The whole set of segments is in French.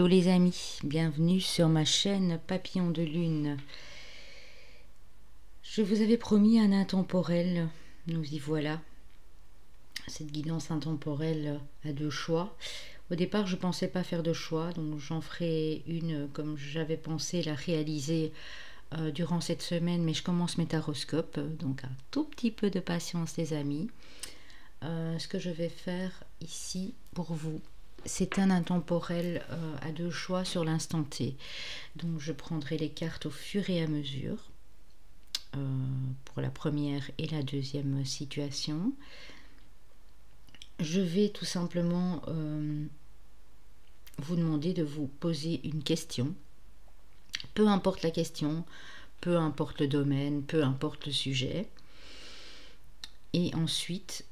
Hello les amis, bienvenue sur ma chaîne Papillon de Lune. Je vous avais promis un intemporel, nous y voilà. Cette guidance intemporelle a deux choix. Au départ, je ne pensais pas faire de choix, donc j'en ferai une comme j'avais pensé la réaliser durant cette semaine, mais je commence mes taroscopes, donc un tout petit peu de patience les amis. Ce que je vais faire ici pour vous, c'est un intemporel à deux choix sur l'instant T. Donc je prendrai les cartes au fur et à mesure pour la première et la deuxième situation. Je vais tout simplement vous demander de vous poser une question. Peu importe la question, peu importe le domaine, peu importe le sujet. Et ensuite,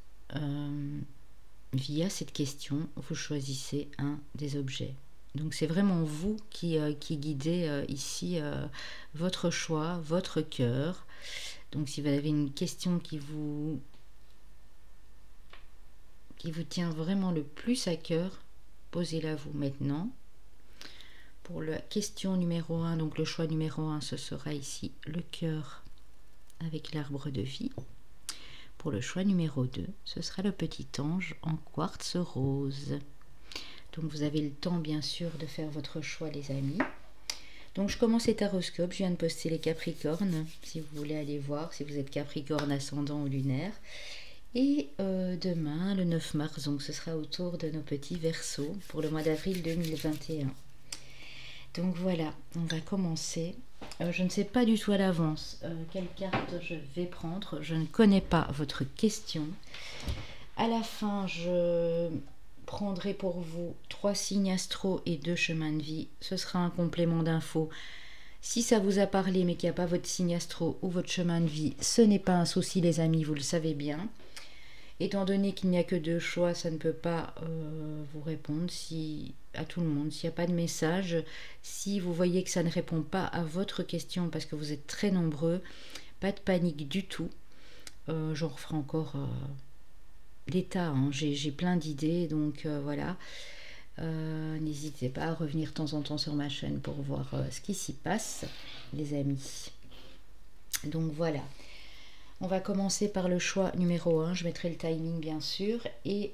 via cette question, vous choisissez un des objets. Donc c'est vraiment vous qui guidez ici votre choix, votre cœur. Donc si vous avez une question qui vous tient vraiment le plus à cœur, posez-la vous maintenant. Pour la question numéro 1, donc le choix numéro 1, ce sera ici le cœur avec l'arbre de vie. Pour le choix numéro 2, ce sera le petit ange en quartz rose. Donc vous avez le temps bien sûr de faire votre choix les amis. Donc je commence les taroscopes, je viens de poster les Capricornes, si vous voulez aller voir, si vous êtes Capricorne ascendant ou lunaire. Et demain, le 9 mars, donc ce sera au tour de nos petits Verseaux pour le mois d'avril 2021. Donc voilà, on va commencer. Je ne sais pas du tout à l'avance quelle carte je vais prendre. Je ne connais pas votre question. À la fin, je prendrai pour vous 3 signes astro et 2 chemins de vie. Ce sera un complément d'infos. Si ça vous a parlé mais qu'il n'y a pas votre signe astro ou votre chemin de vie, ce n'est pas un souci les amis, vous le savez bien. Étant donné qu'il n'y a que 2 choix, ça ne peut pas vous répondre à tout le monde. S'il n'y a pas de message, si vous voyez que ça ne répond pas à votre question parce que vous êtes très nombreux, pas de panique du tout. J'en referai encore des tas, hein. J'ai plein d'idées, donc voilà. N'hésitez pas à revenir de temps en temps sur ma chaîne pour voir ce qui s'y passe, les amis. Donc voilà. On va commencer par le choix numéro 1, je mettrai le timing bien sûr, et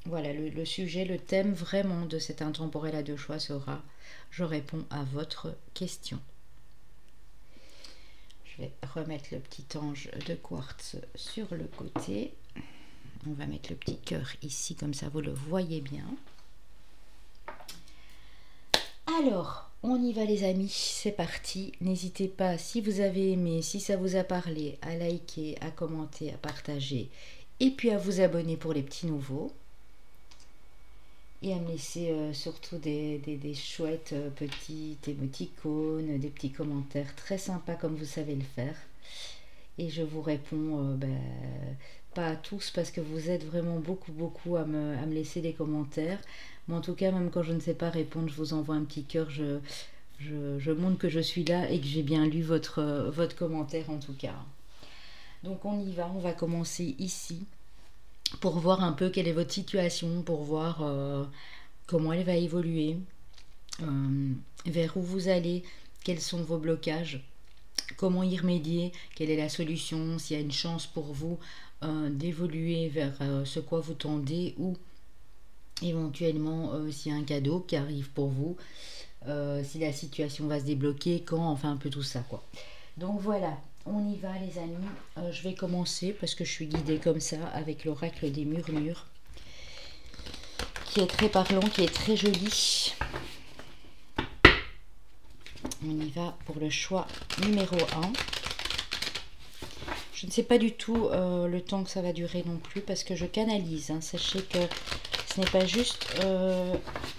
voilà, le sujet, le thème vraiment de cet intemporel à deux choix sera « Je réponds à votre question ». Je vais remettre le petit ange de quartz sur le côté. On va mettre le petit cœur ici, comme ça vous le voyez bien. Alors, on y va les amis, c'est parti. N'hésitez pas, si vous avez aimé, si ça vous a parlé, à liker, à commenter, à partager. Et puis à vous abonner pour les petits nouveaux. Et à me laisser surtout des chouettes petits émoticônes, des petits commentaires très sympas comme vous savez le faire. Et je vous réponds, pas à tous parce que vous êtes vraiment beaucoup à me laisser des commentaires. Mais en tout cas, même quand je ne sais pas répondre, je vous envoie un petit cœur, je montre que je suis là et que j'ai bien lu votre commentaire en tout cas. Donc on y va, on va commencer ici pour voir un peu quelle est votre situation, pour voir comment elle va évoluer, vers où vous allez, quels sont vos blocages, comment y remédier, quelle est la solution, s'il y a une chance pour vous d'évoluer vers ce quoi vous tendez ou éventuellement s'il y a un cadeau qui arrive pour vous, si la situation va se débloquer, quand, enfin un peu tout ça quoi. Donc voilà, on y va les amis. Je vais commencer parce que je suis guidée comme ça avec l'oracle des murmures qui est très parlant, qui est très joli. On y va pour le choix numéro 1. Je ne sais pas du tout le temps que ça va durer non plus parce que je canalise, hein. Sachez que ce n'est pas juste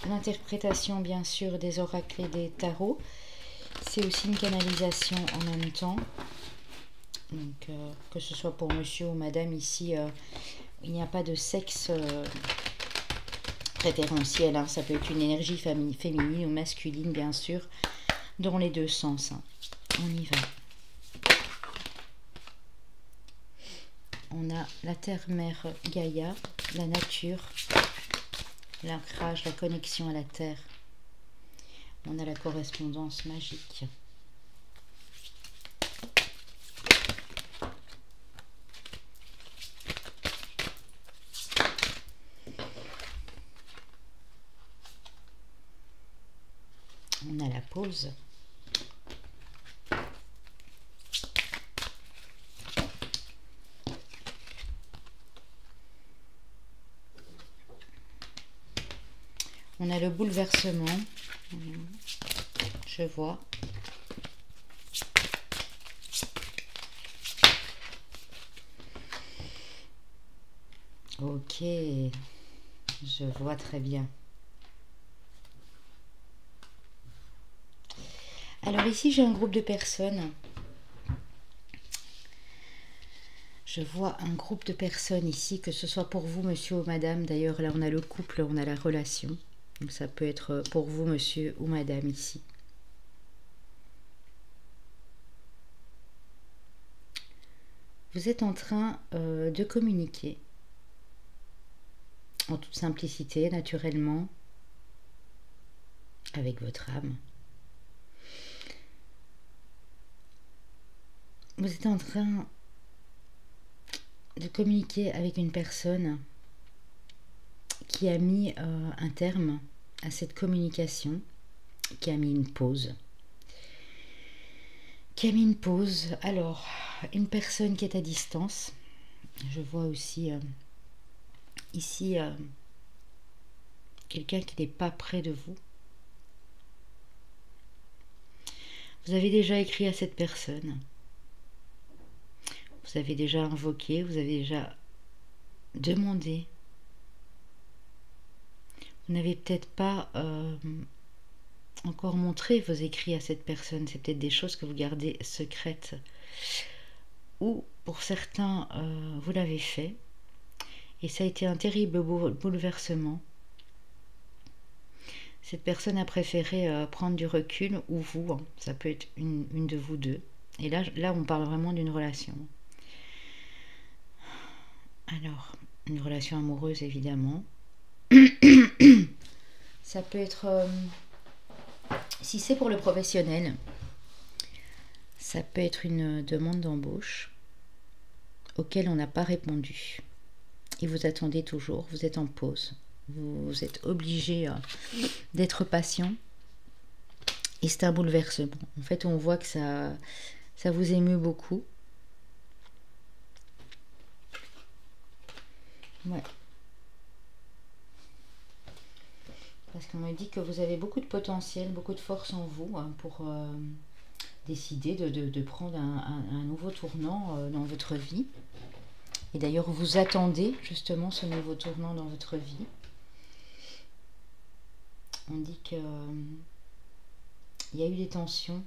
l'interprétation bien sûr des oracles et des tarots, c'est aussi une canalisation en même temps. Donc que ce soit pour monsieur ou madame ici, il n'y a pas de sexe préférentiel, hein. Ça peut être une énergie féminine ou masculine bien sûr, dans les deux sens, hein. On y va. On a la terre-mère Gaïa, la nature, l'ancrage, la connexion à la terre. On a la correspondance magique. On a la pause. On a le bouleversement. Je vois. Ok, je vois très bien. Alors ici, j'ai un groupe de personnes. Je vois un groupe de personnes ici, que ce soit pour vous, monsieur ou madame. D'ailleurs, là, on a le couple, on a la relation. Donc ça peut être pour vous, monsieur ou madame, ici. Vous êtes en train de communiquer. En toute simplicité, naturellement, avec votre âme. Vous êtes en train de communiquer avec une personne qui a mis un terme à cette communication, qui a mis une pause. Alors, une personne qui est à distance. Je vois aussi ici quelqu'un qui n'est pas près de vous. Vous avez déjà écrit à cette personne. Vous avez déjà invoqué, vous avez déjà demandé. Vous n'avez peut-être pas encore montré vos écrits à cette personne. C'est peut-être des choses que vous gardez secrètes. Ou pour certains, vous l'avez fait. Et ça a été un terrible bouleversement. Cette personne a préféré prendre du recul, ou vous, hein, ça peut être une de vous deux. Et là, on parle vraiment d'une relation. Alors, une relation amoureuse, évidemment. Ça peut être, si c'est pour le professionnel, ça peut être une demande d'embauche auquel on n'a pas répondu. Et vous attendez toujours, vous êtes en pause. Vous êtes obligé d'être patient. Et c'est un bouleversement. En fait, on voit que ça vous émeut beaucoup. Ouais. Parce qu'on me dit que vous avez beaucoup de potentiel, beaucoup de force en vous hein, pour décider de prendre un nouveau tournant dans votre vie. Et d'ailleurs, vous attendez justement ce nouveau tournant dans votre vie. On dit que il y a eu des tensions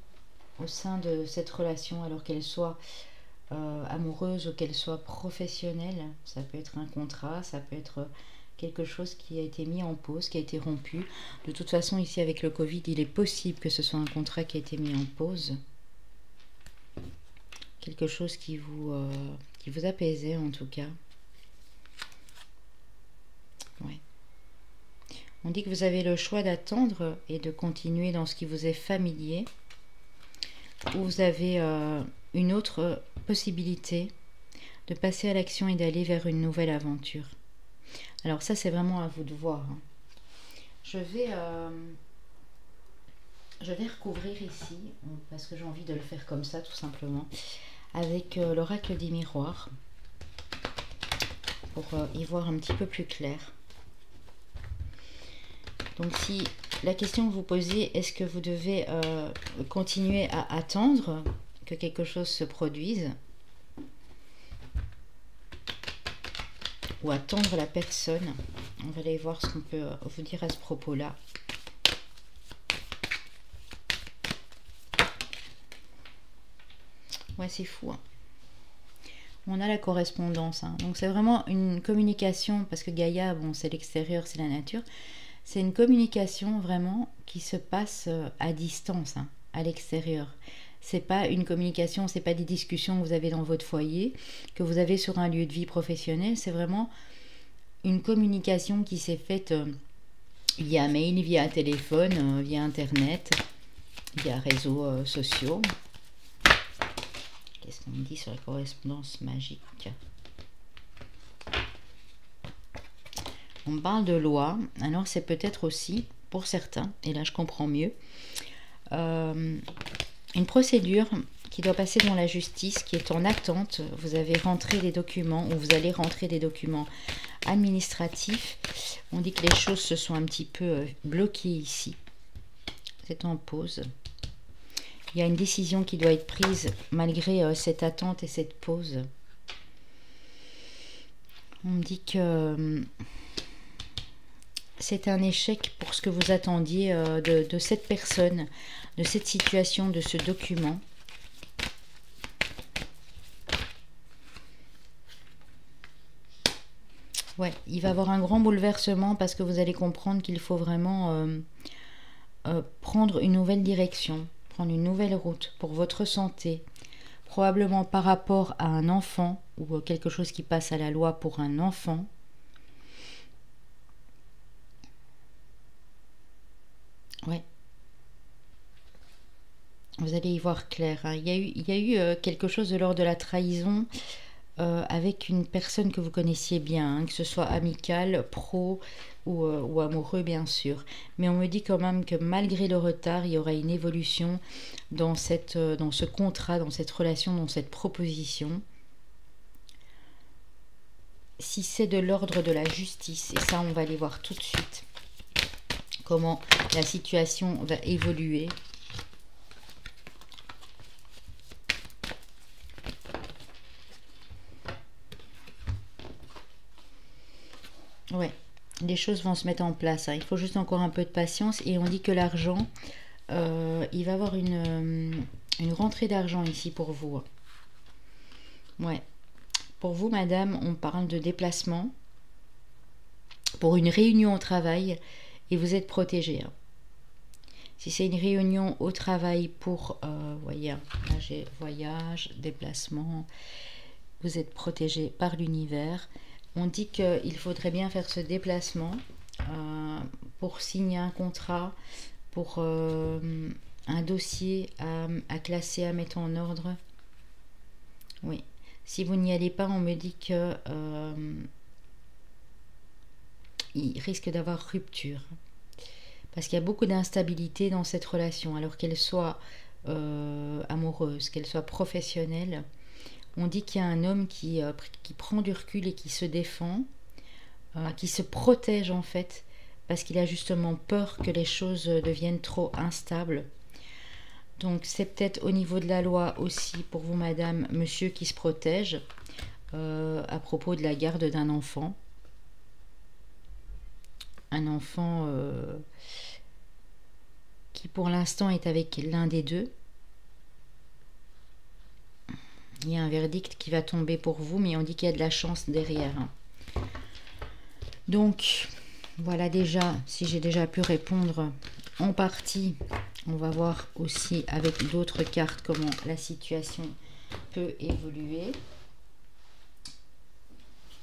au sein de cette relation, alors qu'elle soit amoureuse ou qu'elle soit professionnelle. Ça peut être un contrat, ça peut être quelque chose qui a été mis en pause, qui a été rompu. De toute façon, ici avec le Covid, il est possible que ce soit un contrat qui a été mis en pause. Quelque chose qui vous apaisait en tout cas. Ouais. On dit que vous avez le choix d'attendre et de continuer dans ce qui vous est familier. Ou vous avez une autre possibilité de passer à l'action et d'aller vers une nouvelle aventure. Alors ça, c'est vraiment à vous de voir. Hein. Je vais recouvrir ici, parce que j'ai envie de le faire comme ça, tout simplement, avec l'oracle des miroirs, pour y voir un petit peu plus clair. Donc si la question que vous posez, est-ce que vous devez continuer à attendre que quelque chose se produise ou attendre la personne? On va aller voir ce qu'on peut vous dire à ce propos-là. Ouais, c'est fou. Hein. On a la correspondance. Hein. Donc c'est vraiment une communication, parce que Gaïa, bon, c'est l'extérieur, c'est la nature. C'est une communication vraiment qui se passe à distance, hein, à l'extérieur. C'est pas une communication, c'est pas des discussions que vous avez dans votre foyer, que vous avez sur un lieu de vie professionnel. C'est vraiment une communication qui s'est faite via mail, via téléphone, via internet, via réseaux sociaux. Qu'est-ce qu'on me dit sur la correspondance magique? On parle de loi, alors c'est peut-être aussi, pour certains, et là je comprends mieux, une procédure qui doit passer devant la justice, qui est en attente. Vous avez rentré des documents, ou vous allez rentrer des documents administratifs. On dit que les choses se sont un petit peu bloquées ici. C'est en pause. Il y a une décision qui doit être prise malgré cette attente et cette pause. On me dit que c'est un échec pour ce que vous attendiez de cette personne, de cette situation, de ce document. Ouais, il va y avoir un grand bouleversement parce que vous allez comprendre qu'il faut vraiment prendre une nouvelle direction, prendre une nouvelle route pour votre santé. Probablement par rapport à un enfant ou quelque chose qui passe à la loi pour un enfant. Ouais. Vous allez y voir clair. Hein. Il y a eu quelque chose de l'ordre de la trahison avec une personne que vous connaissiez bien, hein, que ce soit amical, pro ou amoureux bien sûr. Mais on me dit quand même que malgré le retard, il y aura une évolution dans ce contrat, dans cette relation, dans cette proposition. Si c'est de l'ordre de la justice, et ça on va aller voir tout de suite comment la situation va évoluer. Ouais, les choses vont se mettre en place. Hein. Il faut juste encore un peu de patience. Et on dit que l'argent, il va y avoir une rentrée d'argent ici pour vous. Ouais. Pour vous, madame, on parle de déplacement pour une réunion au travail et vous êtes protégée. Hein. Si c'est une réunion au travail pour, voyez, là j'ai voyage, déplacement, vous êtes protégé par l'univers. On dit qu'il faudrait bien faire ce déplacement pour signer un contrat, pour un dossier à classer, à mettre en ordre. Oui. Si vous n'y allez pas, on me dit que il risque d'avoir rupture. Parce qu'il y a beaucoup d'instabilité dans cette relation, alors qu'elle soit amoureuse, qu'elle soit professionnelle. On dit qu'il y a un homme qui prend du recul et qui se défend, qui se protège en fait, parce qu'il a justement peur que les choses deviennent trop instables. Donc c'est peut-être au niveau de la loi aussi pour vous madame, monsieur qui se protège à propos de la garde d'un enfant. Un enfant qui pour l'instant est avec l'un des deux. Il y a un verdict qui va tomber pour vous, mais on dit qu'il y a de la chance derrière. Donc, voilà déjà, si j'ai déjà pu répondre en partie, on va voir aussi avec d'autres cartes comment la situation peut évoluer.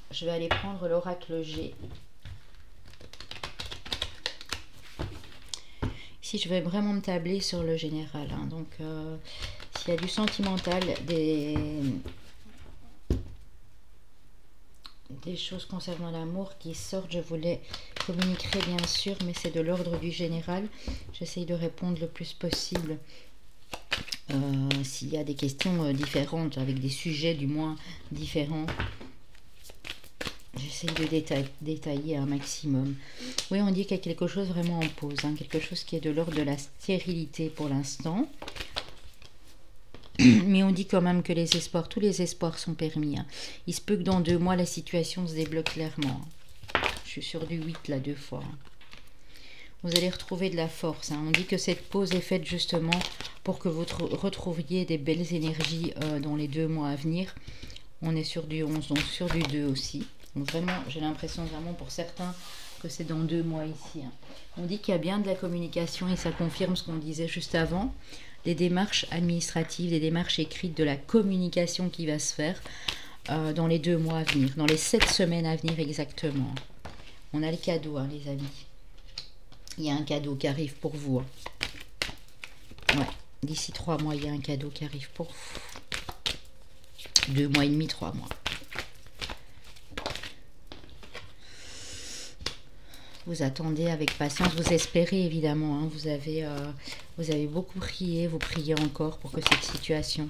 Je vais aller prendre l'oracle G. Ici, je vais vraiment me tabler sur le général. Hein, donc, s'il y a du sentimental, des choses concernant l'amour qui sortent, je vous les communiquerai bien sûr, mais c'est de l'ordre du général. J'essaye de répondre le plus possible s'il y a des questions différentes, avec des sujets du moins différents. J'essaye de détailler un maximum. Oui, on dit qu'il y a quelque chose vraiment en pause, hein, quelque chose qui est de l'ordre de la stérilité pour l'instant. Mais on dit quand même que les espoirs, tous les espoirs sont permis. Hein. Il se peut que dans 2 mois, la situation se débloque clairement. Je suis sur du 8 là 2 fois. Vous allez retrouver de la force. Hein. On dit que cette pause est faite justement pour que vous retrouviez des belles énergies dans les 2 mois à venir. On est sur du 11, donc sur du 2 aussi. Donc vraiment, j'ai l'impression vraiment pour certains que c'est dans 2 mois ici. Hein. On dit qu'il y a bien de la communication et ça confirme ce qu'on disait juste avant. Des démarches administratives, des démarches écrites, de la communication qui va se faire dans les 2 mois à venir, dans les 7 semaines à venir exactement. On a les cadeaux, hein, les amis. Il y a un cadeau qui arrive pour vous. Ouais, d'ici 3 mois, il y a un cadeau qui arrive pour vous. 2 mois et demi, 3 mois. Vous attendez avec patience, vous espérez évidemment. Hein, vous avez beaucoup prié, vous priez encore pour que cette situation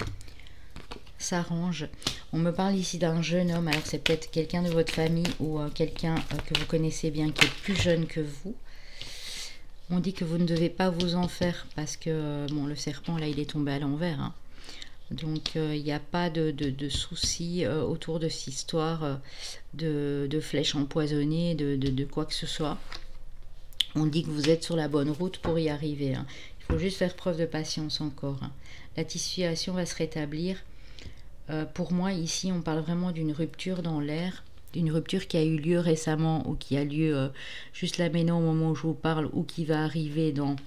s'arrange. On me parle ici d'un jeune homme, alors c'est peut-être quelqu'un de votre famille ou quelqu'un que vous connaissez bien qui est plus jeune que vous. On dit que vous ne devez pas vous en faire parce que bon, le serpent là il est tombé à l'envers. Hein. Donc il n'y a pas de souci autour de cette histoire de flèches empoisonnées, de quoi que ce soit. On dit que vous êtes sur la bonne route pour y arriver. Hein. Il faut juste faire preuve de patience encore. Hein. La situation va se rétablir. Pour moi, ici, on parle vraiment d'une rupture dans l'air. Une rupture qui a eu lieu récemment ou qui a lieu juste là maintenant au moment où je vous parle ou qui va arriver dans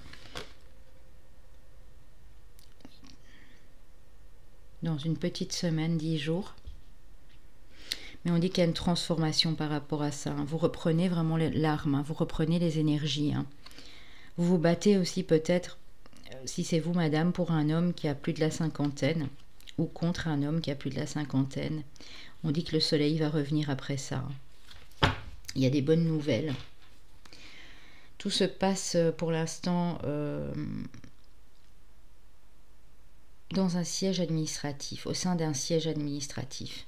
une petite semaine, 10 jours. Mais on dit qu'il y a une transformation par rapport à ça. Hein. Vous reprenez vraiment l'arme, hein. Vous reprenez les énergies. Hein. Vous vous battez aussi peut-être, si c'est vous madame, pour un homme qui a plus de la cinquantaine ou contre un homme qui a plus de la cinquantaine. On dit que le soleil va revenir après ça. Il y a des bonnes nouvelles. Tout se passe pour l'instant dans un siège administratif, au sein d'un siège administratif.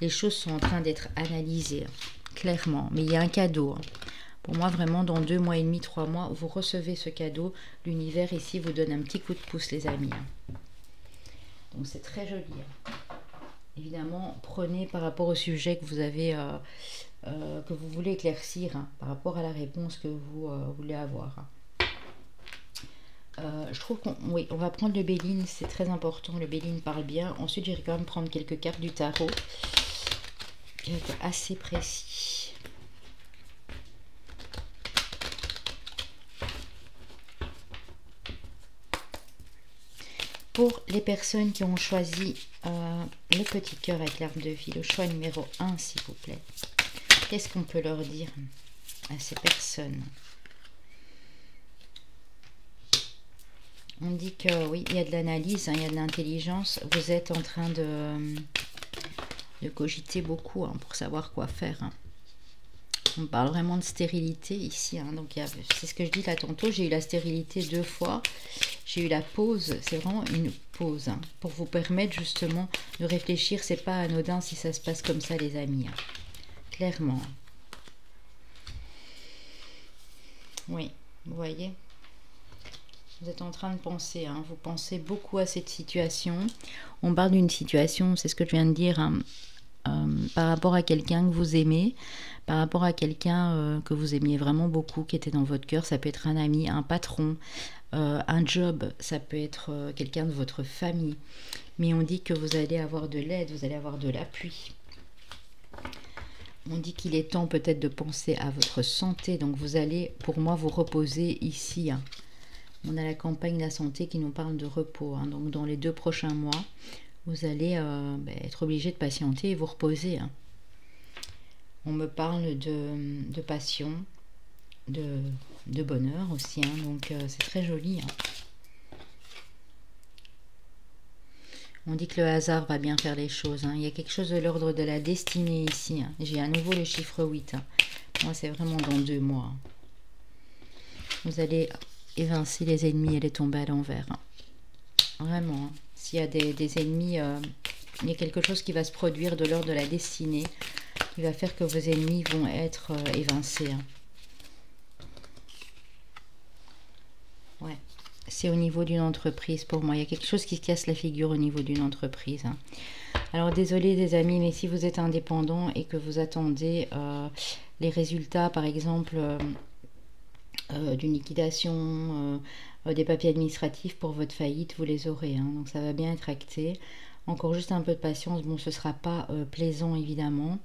Les choses sont en train d'être analysées, clairement. Mais il y a un cadeau. Pour moi, vraiment, dans 2 mois et demi, 3 mois, vous recevez ce cadeau. L'univers ici vous donne un petit coup de pouce, les amis. Donc c'est très joli. Évidemment, prenez par rapport au sujet que vous avez, que vous voulez éclaircir, hein, par rapport à la réponse que vous voulez avoir. Je trouve on va prendre le Béline, c'est très important. Le Béline parle bien. Ensuite, j'irai quand même prendre quelques cartes du tarot. Assez précis. Pour les personnes qui ont choisi le petit cœur avec l'arbre de vie, le choix numéro 1, s'il vous plaît. Qu'est-ce qu'on peut leur dire à ces personnes? On dit que oui, il y a de l'analyse, hein, il y a de l'intelligence. Vous êtes en train de cogiter beaucoup hein, pour savoir quoi faire. Hein. On parle vraiment de stérilité ici. Hein, donc c'est ce que je dis là tantôt. J'ai eu la stérilité 2 fois. J'ai eu la pause. C'est vraiment une pause. Hein, pour vous permettre justement de réfléchir. C'est pas anodin si ça se passe comme ça les amis. Hein, clairement. Oui, vous voyez. Vous êtes en train de penser. Hein, vous pensez beaucoup à cette situation. On parle d'une situation, c'est ce que je viens de dire. Hein, par rapport à quelqu'un que vous aimez, par rapport à quelqu'un que vous aimiez vraiment beaucoup, qui était dans votre cœur, ça peut être un ami, un patron, un job, ça peut être quelqu'un de votre famille. Mais on dit que vous allez avoir de l'aide, vous allez avoir de l'appui. On dit qu'il est temps peut-être de penser à votre santé, donc vous allez, pour moi, vous reposer ici. Hein. On a la campagne de la santé qui nous parle de repos, hein. Donc dans les 2 prochains mois, vous allez être obligé de patienter et vous reposer. Hein. On me parle de passion, de bonheur aussi. Hein. Donc c'est très joli. Hein. On dit que le hasard va bien faire les choses. Hein. Il y a quelque chose de l'ordre de la destinée ici. Hein. J'ai à nouveau le chiffre 8. Hein. Moi, c'est vraiment dans 2 mois. Hein. Vous allez évincer les ennemis et les tomber à l'envers. Hein. Vraiment. Hein. S'il y a des ennemis, il y a quelque chose qui va se produire de l'ordre de la destinée qui va faire que vos ennemis vont être évincés. Hein. Ouais. C'est au niveau d'une entreprise pour moi. Il y a quelque chose qui se casse la figure au niveau d'une entreprise. Hein. Alors désolé des amis, mais si vous êtes indépendant et que vous attendez les résultats, par exemple, d'une liquidation, des papiers administratifs pour votre faillite, vous les aurez. Hein, donc ça va bien être acté. Encore juste un peu de patience. Bon, ce ne sera pas plaisant évidemment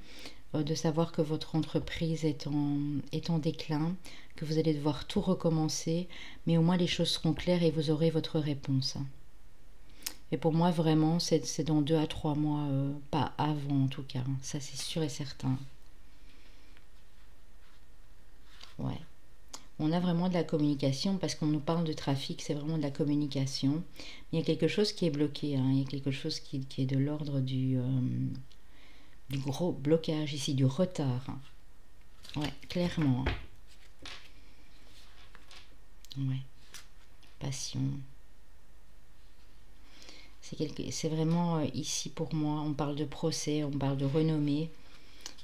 de savoir que votre entreprise est en déclin, que vous allez devoir tout recommencer, mais au moins les choses seront claires et vous aurez votre réponse. Hein. Et pour moi vraiment c'est dans 2 à 3 mois, pas avant en tout cas. Hein, ça c'est sûr et certain. Ouais. On a vraiment de la communication parce qu'on nous parle de trafic, c'est vraiment de la communication. Il y a quelque chose qui est bloqué, hein. Il y a quelque chose qui est de l'ordre du gros blocage ici, du retard. Ouais, clairement. Ouais, passion. C'est vraiment ici pour moi, on parle de procès, on parle de renommée.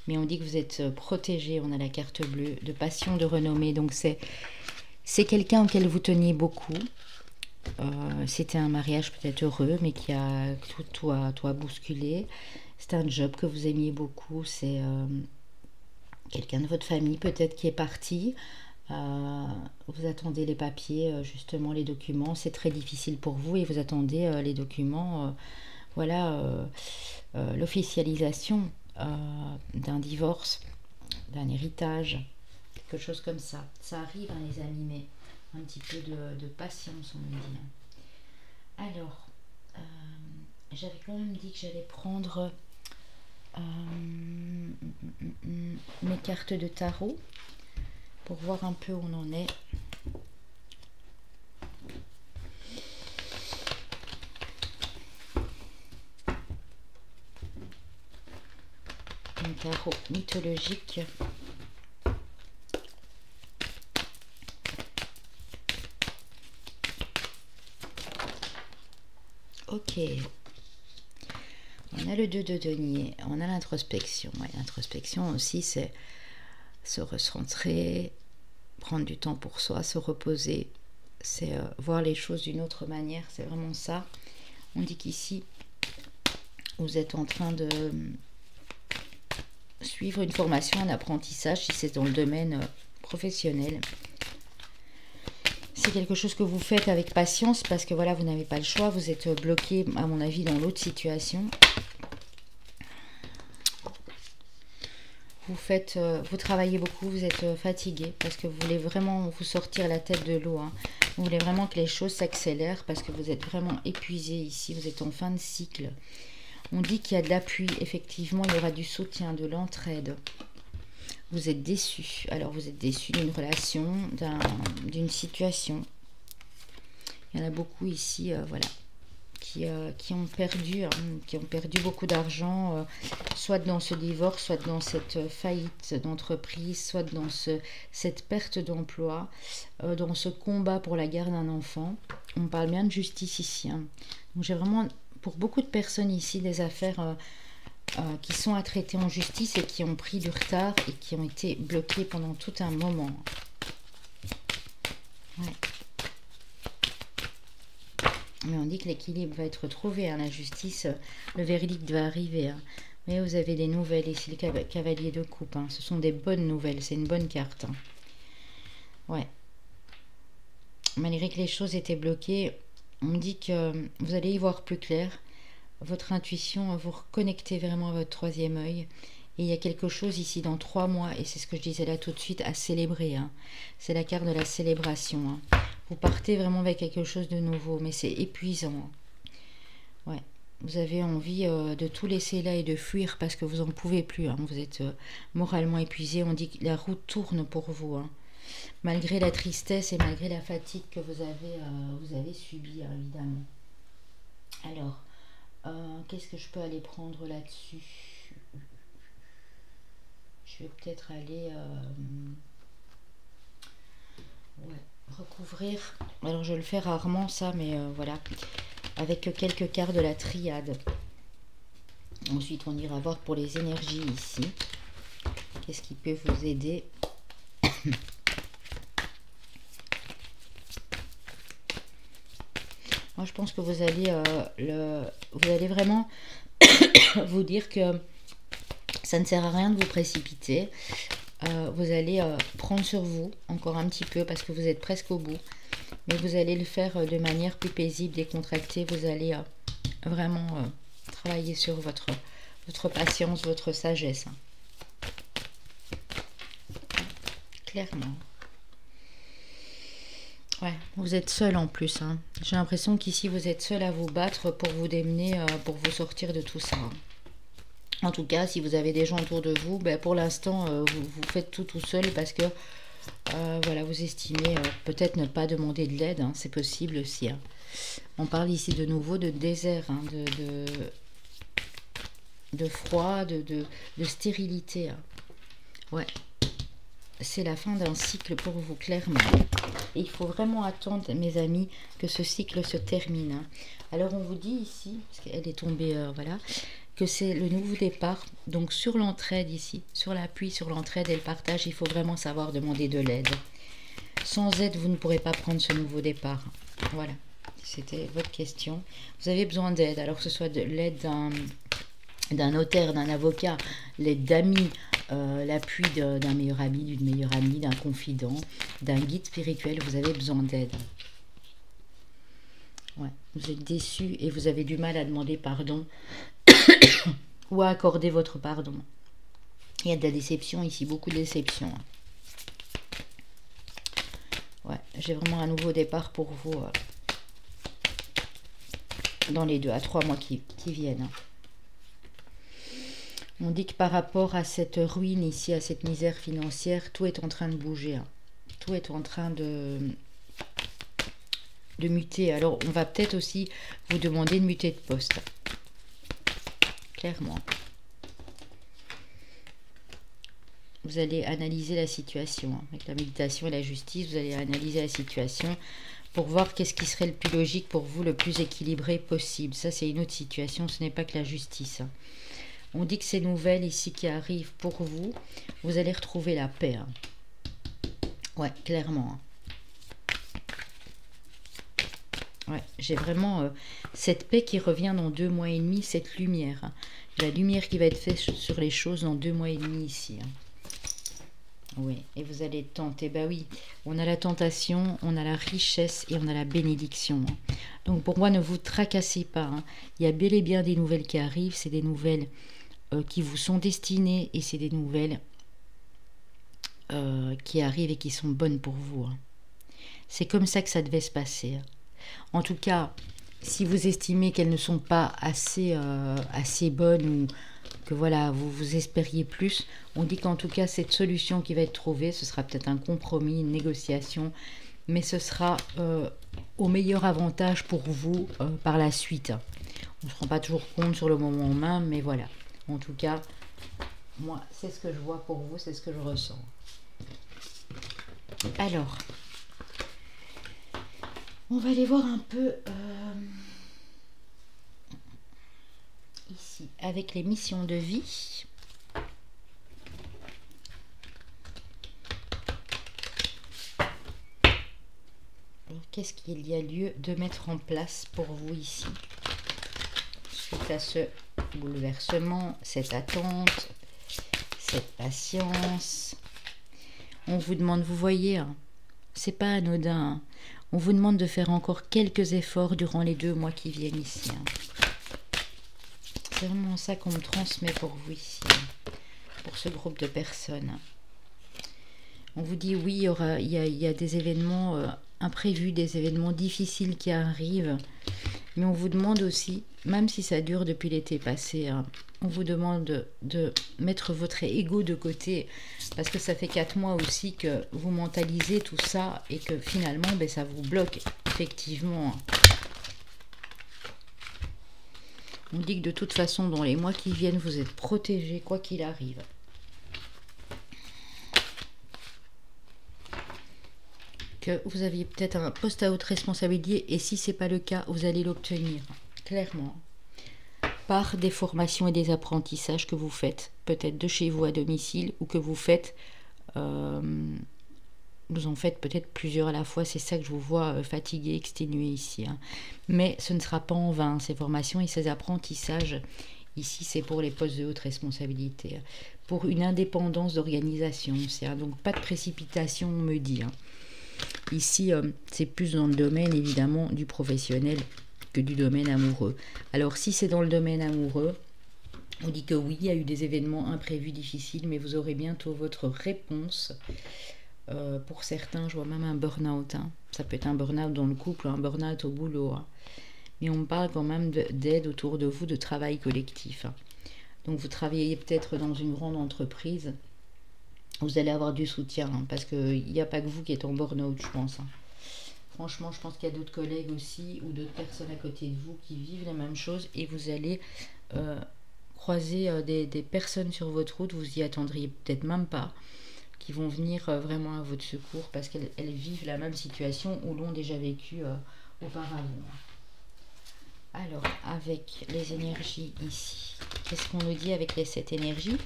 Mais on dit que vous êtes protégé, on a la carte bleue, de passion, de renommée. Donc c'est quelqu'un auquel vous teniez beaucoup. C'était un mariage peut-être heureux, mais qui a tout a bousculé. C'est un job que vous aimiez beaucoup. C'est quelqu'un de votre famille peut-être qui est parti. Vous attendez les papiers, justement les documents. C'est très difficile pour vous et vous attendez les documents. Voilà, l'officialisation d'un divorce, d'un héritage, quelque chose comme ça. Ça arrive, hein, les amis, mais un petit peu de patience, on me dit. Alors, j'avais quand même dit que j'allais prendre mes cartes de tarot pour voir un peu où on en est. Un tarot mythologique. Ok. On a le 2 de denier. On a l'introspection. Ouais, l'introspection aussi, c'est se recentrer, prendre du temps pour soi, se reposer. C'est voir les choses d'une autre manière. C'est vraiment ça. On dit qu'ici, vous êtes en train de suivre une formation, un apprentissage, si c'est dans le domaine professionnel. C'est quelque chose que vous faites avec patience parce que voilà, vous n'avez pas le choix. Vous êtes bloqué, à mon avis, dans l'autre situation. Vous travaillez beaucoup, vous êtes fatigué parce que vous voulez vraiment vous sortir la tête de l'eau. Hein. Vous voulez vraiment que les choses s'accélèrent parce que vous êtes vraiment épuisé ici. Vous êtes en fin de cycle. On dit qu'il y a de l'appui. Effectivement, il y aura du soutien, de l'entraide. Vous êtes déçu. Alors, vous êtes déçu d'une relation, d'une situation. Il y en a beaucoup ici, voilà, qui ont perdu beaucoup d'argent, soit dans ce divorce, soit dans cette faillite d'entreprise, soit dans cette perte d'emploi, dans ce combat pour la garde d'un enfant. On parle bien de justice ici. Hein. Donc, j'ai vraiment, pour beaucoup de personnes ici, des affaires qui sont à traiter en justice et qui ont pris du retard et qui ont été bloquées pendant tout un moment. Ouais. Mais on dit que l'équilibre va être trouvé, hein, la justice, le verdict va arriver. Hein. Mais vous avez des nouvelles ici, le cavalier de coupe. Hein. Ce sont des bonnes nouvelles, c'est une bonne carte. Hein. Ouais. Malgré que les choses étaient bloquées, on me dit que vous allez y voir plus clair. Votre intuition, vous reconnectez vraiment à votre troisième œil. Et il y a quelque chose ici dans 3 mois, et c'est ce que je disais là tout de suite, à célébrer. Hein. C'est la carte de la célébration. Hein. Vous partez vraiment avec quelque chose de nouveau, mais c'est épuisant. Ouais. Vous avez envie de tout laisser là et de fuir parce que vous n'en pouvez plus. Hein. Vous êtes moralement épuisé. On dit que la roue tourne pour vous. Hein. Malgré la tristesse et malgré la fatigue que vous avez subie, hein, évidemment. Alors, qu'est-ce que je peux aller prendre là-dessus? Je vais peut-être aller recouvrir. Alors je le fais rarement ça, mais voilà. Avec quelques cartes de la triade. Ensuite on ira voir pour les énergies ici. Qu'est-ce qui peut vous aider? Moi je pense que vous allez, vous allez vraiment vous dire que ça ne sert à rien de vous précipiter. Vous allez prendre sur vous encore un petit peu parce que vous êtes presque au bout. Mais vous allez le faire de manière plus paisible, décontractée. Vous allez vraiment travailler sur votre patience, votre sagesse. Hein. Clairement. Ouais, vous êtes seul en plus. Hein. J'ai l'impression qu'ici vous êtes seul à vous battre pour vous démener, pour vous sortir de tout ça. Hein. En tout cas, si vous avez des gens autour de vous, ben pour l'instant, vous faites tout seul parce que Voilà, vous estimez peut-être ne pas demander de l'aide, hein, c'est possible aussi. Hein. On parle ici de nouveau de désert, hein, de froid, de stérilité. Hein. Ouais, c'est la fin d'un cycle pour vous, clairement. Et il faut vraiment attendre, mes amis, que ce cycle se termine. Hein. Alors, on vous dit ici, parce qu'elle est tombée, voilà, que c'est le nouveau départ. Donc, sur l'entraide ici, sur l'appui, sur l'entraide et le partage, il faut vraiment savoir demander de l'aide. Sans aide, vous ne pourrez pas prendre ce nouveau départ. Voilà, c'était votre question. Vous avez besoin d'aide, alors que ce soit de l'aide d'un notaire, d'un avocat, l'aide d'amis, l'appui d'un meilleur ami, d'une meilleure amie, d'un confident, d'un guide spirituel, vous avez besoin d'aide. Ouais, vous êtes déçu et vous avez du mal à demander pardon ou à accorder votre pardon. Il y a de la déception ici, beaucoup de déception. Ouais, j'ai vraiment un nouveau départ pour vous dans les 2 à 3 mois qui viennent. On dit que par rapport à cette ruine ici, à cette misère financière, tout est en train de bouger. Hein. Tout est en train de muter. Alors, on va peut-être aussi vous demander de muter de poste. Clairement. Vous allez analyser la situation. Hein. Avec la méditation et la justice, vous allez analyser la situation pour voir qu'est-ce qui serait le plus logique pour vous, le plus équilibré possible. Ça, c'est une autre situation. Ce n'est pas que la justice. Hein. On dit que ces nouvelles ici qui arrivent pour vous, vous allez retrouver la paix. Hein. Ouais, clairement. Ouais, j'ai vraiment cette paix qui revient dans 2 mois et demi, cette lumière. Hein. La lumière qui va être faite sur les choses dans 2 mois et demi ici. Hein. Oui, et vous allez tenter. Bah oui, on a la tentation, on a la richesse et on a la bénédiction. Hein. Donc pour moi, ne vous tracassez pas. Hein. Il y a bel et bien des nouvelles qui arrivent. C'est des nouvelles qui vous sont destinées et c'est des nouvelles qui arrivent et qui sont bonnes pour vous. Hein. C'est comme ça que ça devait se passer. Hein. En tout cas, si vous estimez qu'elles ne sont pas assez bonnes ou que voilà, vous espériez plus, on dit qu'en tout cas, cette solution qui va être trouvée, ce sera peut-être un compromis, une négociation, mais ce sera au meilleur avantage pour vous par la suite. On ne se rend pas toujours compte sur le moment même, mais voilà. En tout cas, moi, c'est ce que je vois pour vous, c'est ce que je ressens. Alors, on va aller voir un peu ici, avec les missions de vie. Qu'est-ce qu'il y a lieu de mettre en place pour vous ici, suite à ce bouleversement, cette attente, cette patience? On vous demande, vous voyez, hein, c'est pas anodin, hein, on vous demande de faire encore quelques efforts durant les 2 mois qui viennent ici. Hein. C'est vraiment ça qu'on me transmet pour vous ici, hein, pour ce groupe de personnes. Hein. On vous dit oui, il y a des événements imprévus, des événements difficiles qui arrivent. Mais on vous demande aussi, même si ça dure depuis l'été passé, hein, on vous demande de mettre votre ego de côté. Parce que ça fait 4 mois aussi que vous mentalisez tout ça et que finalement, ben, ça vous bloque effectivement. On dit que de toute façon, dans les mois qui viennent, vous êtes protégés quoi qu'il arrive. Que vous aviez peut-être un poste à haute responsabilité et si ce n'est pas le cas, vous allez l'obtenir, clairement. Par des formations et des apprentissages que vous faites, peut-être de chez vous à domicile ou que vous faites, vous en faites peut-être plusieurs à la fois, c'est ça que je vous vois fatigué, exténué ici. Hein. Mais ce ne sera pas en vain, ces formations et ces apprentissages. Ici, c'est pour les postes de haute responsabilité, pour une indépendance d'organisation. Donc pas de précipitation, on me dit. Hein. Ici, c'est plus dans le domaine, évidemment, du professionnel que du domaine amoureux. Alors, si c'est dans le domaine amoureux, on dit que oui, il y a eu des événements imprévus, difficiles, mais vous aurez bientôt votre réponse. Pour certains, je vois même un burn-out. Hein. Ça peut être un burn-out dans le couple, un burn-out au boulot. Hein. Mais on parle quand même d'aide autour de vous, de travail collectif. Hein. Donc, vous travaillez peut-être dans une grande entreprise Vous allez avoir du soutien, hein, parce qu'il n'y a pas que vous qui êtes en burn-out, je pense. Hein. Franchement, je pense qu'il y a d'autres collègues aussi ou d'autres personnes à côté de vous qui vivent la même chose et vous allez croiser des personnes sur votre route, vous y attendriez peut-être même pas, qui vont venir vraiment à votre secours parce qu'elles vivent la même situation ou l'ont déjà vécu auparavant. Alors, avec les énergies ici, qu'est-ce qu'on nous dit avec les 7 énergies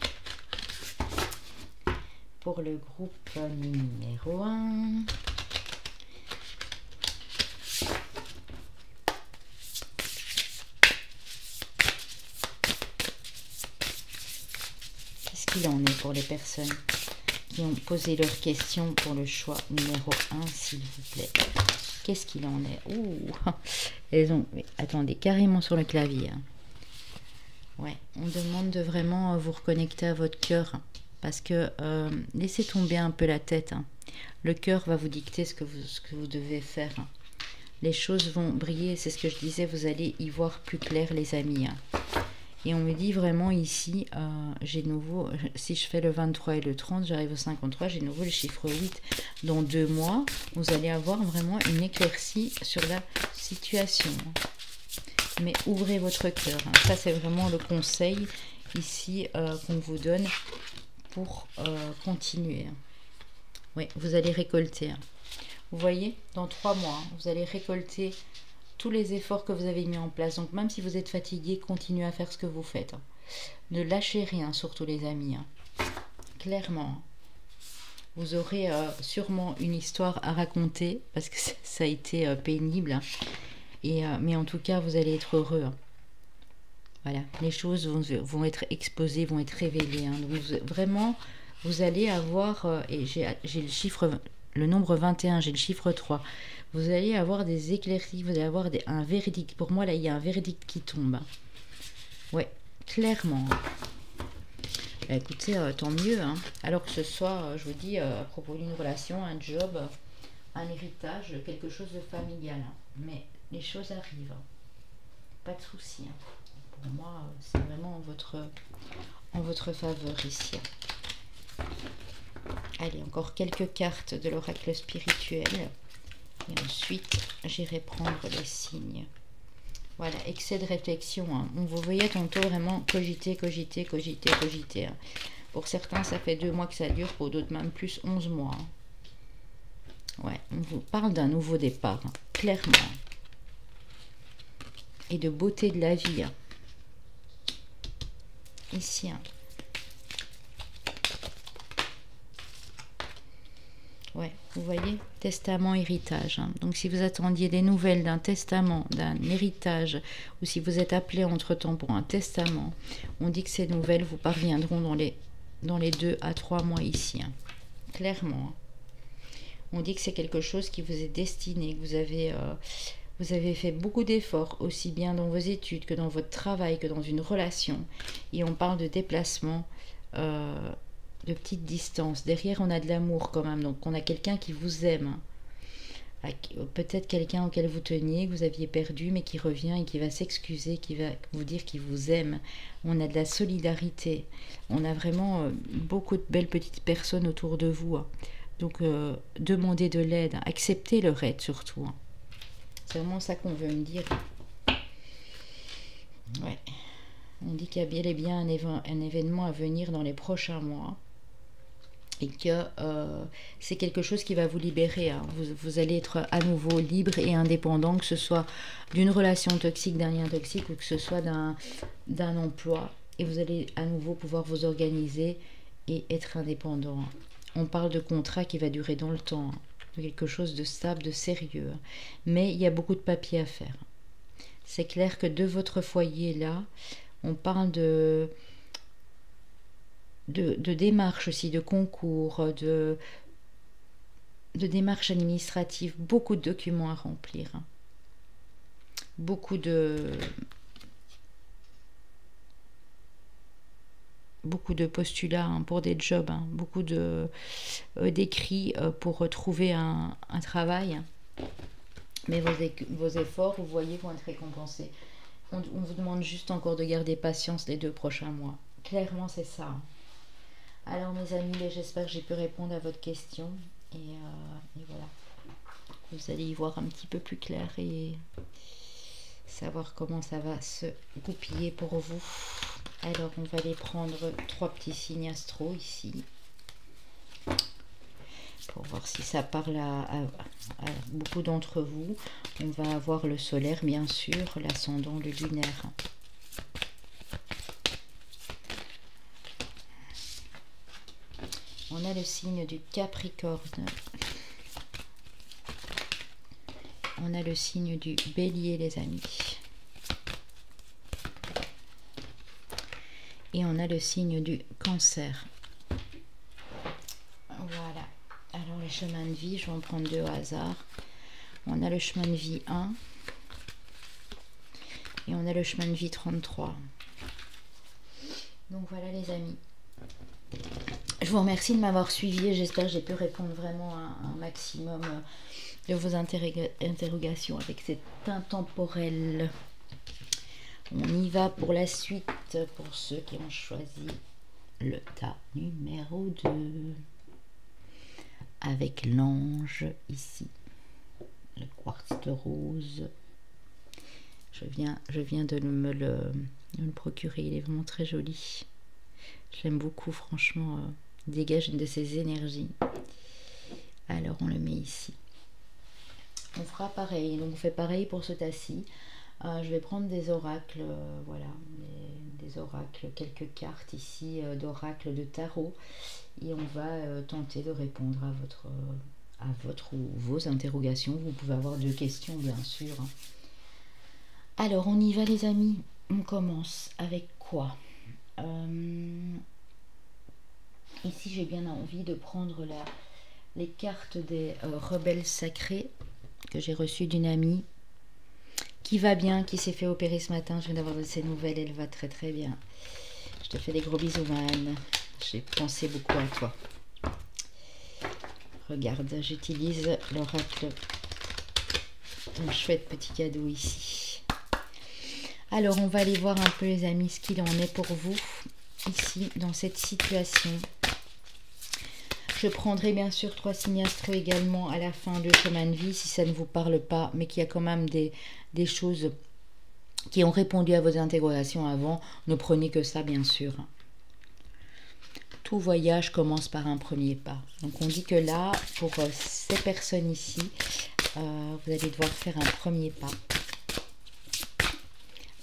pour le groupe numéro 1? Il en est pour les personnes qui ont posé leurs questions pour le choix numéro 1, s'il vous plaît. Qu'est-ce qu'il en est? Ouh, elles ont... Attendez, carrément sur le clavier. Hein. Ouais, on demande de vraiment vous reconnecter à votre cœur. Hein, parce que laissez tomber un peu la tête. Hein. Le cœur va vous dicter ce que vous devez faire. Hein. Les choses vont briller, c'est ce que je disais, vous allez y voir plus clair, les amis. Hein. Et on me dit vraiment ici, j'ai de nouveau, si je fais le 23 et le 30, j'arrive au 53, j'ai de nouveau le chiffre 8. Dans 2 mois, vous allez avoir vraiment une éclaircie sur la situation. Mais ouvrez votre cœur. Hein. Ça, c'est vraiment le conseil ici qu'on vous donne pour continuer. Oui, vous allez récolter. Hein. Vous voyez, dans 3 mois, vous allez récolter tous les efforts que vous avez mis en place. Donc même si vous êtes fatigué, continuez à faire ce que vous faites. Hein. Ne lâchez rien, surtout les amis. Hein. Clairement. Vous aurez sûrement une histoire à raconter, parce que ça a été pénible. Hein. Mais en tout cas, vous allez être heureux. Hein. Voilà, les choses vont être exposées, vont être révélées. Hein. Donc vraiment, vous allez avoir, et j'ai le chiffre, le nombre 21, j'ai le chiffre 3. Vous allez avoir des éclaircies, vous allez avoir un verdict. Pour moi, là, il y a un verdict qui tombe. Ouais, clairement. Bah, écoutez, tant mieux. Hein. Alors que ce soit, je vous dis, à propos d'une relation, un job, un héritage, quelque chose de familial. Hein. Mais les choses arrivent. Hein. Pas de souci. Hein. Pour moi, c'est vraiment en votre faveur ici. Allez, encore quelques cartes de l'oracle spirituel. Et ensuite, j'irai prendre les signes. Voilà, excès de réflexion. Hein. Vous voyez tantôt vraiment cogiter, cogiter, cogiter, cogiter. Hein. Pour certains, ça fait 2 mois que ça dure. Pour d'autres, même plus 11 mois. Hein. Ouais, on vous parle d'un nouveau départ. Hein, clairement. Et de beauté de la vie. Hein. Ici. Hein. Ouais, vous voyez, testament, héritage. Hein. Donc, si vous attendiez des nouvelles d'un testament, d'un héritage, ou si vous êtes appelé entre-temps pour un testament, on dit que ces nouvelles vous parviendront dans les 2 à 3 mois ici. Hein. Clairement. Hein. On dit que c'est quelque chose qui vous est destiné, que vous avez fait beaucoup d'efforts, aussi bien dans vos études que dans votre travail, que dans une relation. Et on parle de déplacement, de petite distance. Derrière, on a de l'amour quand même. Donc, on a quelqu'un qui vous aime. Peut-être quelqu'un auquel vous teniez, que vous aviez perdu, mais qui revient et qui va s'excuser, qui va vous dire qu'il vous aime. On a de la solidarité. On a vraiment beaucoup de belles petites personnes autour de vous. Hein. Donc, demandez de l'aide. Hein. Acceptez leur aide surtout. Hein. C'est vraiment ça qu'on veut me dire. Ouais. On dit qu'il y a bel et bien un événement à venir dans les prochains mois. Et que c'est quelque chose qui va vous libérer. Hein. Vous allez être à nouveau libre et indépendant, que ce soit d'une relation toxique, d'un lien toxique, ou que ce soit d'un emploi. Et vous allez à nouveau pouvoir vous organiser et être indépendant. Hein. On parle de contrat qui va durer dans le temps. Hein. De quelque chose de stable, de sérieux. Hein. Mais il y a beaucoup de papiers à faire. C'est clair que de votre foyer là, on parle de démarches aussi, de concours, de démarches administratives, beaucoup de documents à remplir. Hein. Beaucoup de postulats hein, pour des jobs, hein. Beaucoup d'écrits pour trouver un travail. Mais vos efforts, vous voyez, vont être récompensés. On vous demande juste encore de garder patience les 2 prochains mois. Clairement, c'est ça. Alors, Alors mes amis, j'espère que j'ai pu répondre à votre question. Et voilà. Vous allez y voir un petit peu plus clair et savoir comment ça va se goupiller pour vous. Alors on va aller prendre 3 petits signes astro ici. Pour voir si ça parle à beaucoup d'entre vous. On va avoir le solaire, bien sûr, l'ascendant, le lunaire. On a le signe du Capricorne. On a le signe du Bélier, les amis. Et on a le signe du Cancer. Voilà. Alors les chemins de vie, je vais en prendre 2 au hasard. On a le chemin de vie 1 et on a le chemin de vie 33. Donc voilà les amis. Je vous remercie de m'avoir suivi et j'espère que j'ai pu répondre vraiment à un maximum de vos interrogations avec cet intemporel. On y va pour la suite pour ceux qui ont choisi le tas numéro 2. Avec l'ange ici, le quartz de rose. Je viens de me le procurer, il est vraiment très joli. Je l'aime beaucoup, franchement, il dégage une de ses énergies. Alors on le met ici. On fera pareil, donc on fait pareil pour ce tas-ci. Je vais prendre des oracles, voilà, des oracles, quelques cartes ici d'oracles de tarot. Et on va tenter de répondre à votre ou vos interrogations. Vous pouvez avoir 2 questions, bien sûr. Alors, on y va, les amis. On commence avec quoi? Ici, j'ai bien envie de prendre les cartes des rebelles sacrés que j'ai reçues d'une amie qui va bien, qui s'est fait opérer ce matin. Je viens d'avoir de ses nouvelles. Elle va très très bien. Je te fais des gros bisous, man. J'ai pensé beaucoup à toi. Regarde, j'utilise l'oracle. Un chouette petit cadeau ici. Alors, on va aller voir un peu, les amis, ce qu'il en est pour vous, ici, dans cette situation. Je prendrai bien sûr 3 signes astro également à la fin de chemin de vie, si ça ne vous parle pas, mais qu'il y a quand même des choses qui ont répondu à vos interrogations avant. Ne prenez que ça, bien sûr. Tout voyage commence par un premier pas. Donc on dit que là, pour ces personnes ici, vous allez devoir faire un premier pas.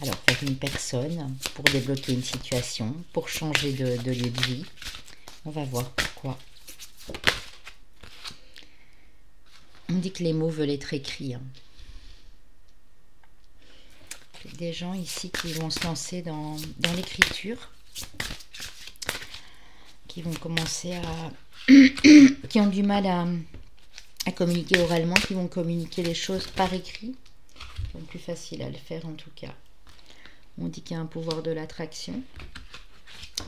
Alors vers une personne, pour débloquer une situation, pour changer de lieu de vie. On va voir pourquoi. On dit que les mots veulent être écrits. Hein. Des gens ici qui vont se lancer dans l'écriture. Qui vont commencer à... qui ont du mal à communiquer oralement, qui vont communiquer les choses par écrit. C'est plus facile à le faire en tout cas. On dit qu'il y a un pouvoir de l'attraction.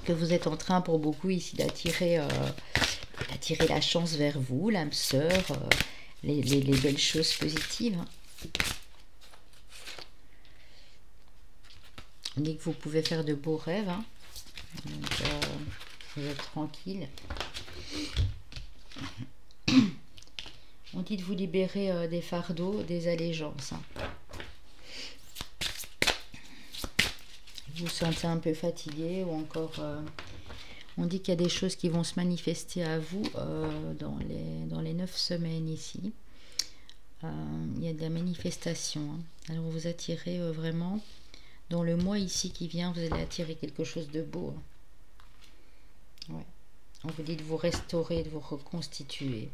Que vous êtes en train pour beaucoup ici d'attirer la chance vers vous, l'âme sœur, les belles choses positives. On dit que vous pouvez faire de beaux rêves. Hein. Donc, vous êtes tranquille. On dit de vous libérer des fardeaux, des allégeances. Hein. Vous vous sentez un peu fatigué ou encore... on dit qu'il y a des choses qui vont se manifester à vous dans les 9 semaines ici. Il y a de la manifestation. Hein. Alors vous attirez vraiment... Dans le mois ici qui vient, vous allez attirer quelque chose de beau. Hein. Ouais. On vous dit de vous restaurer, de vous reconstituer.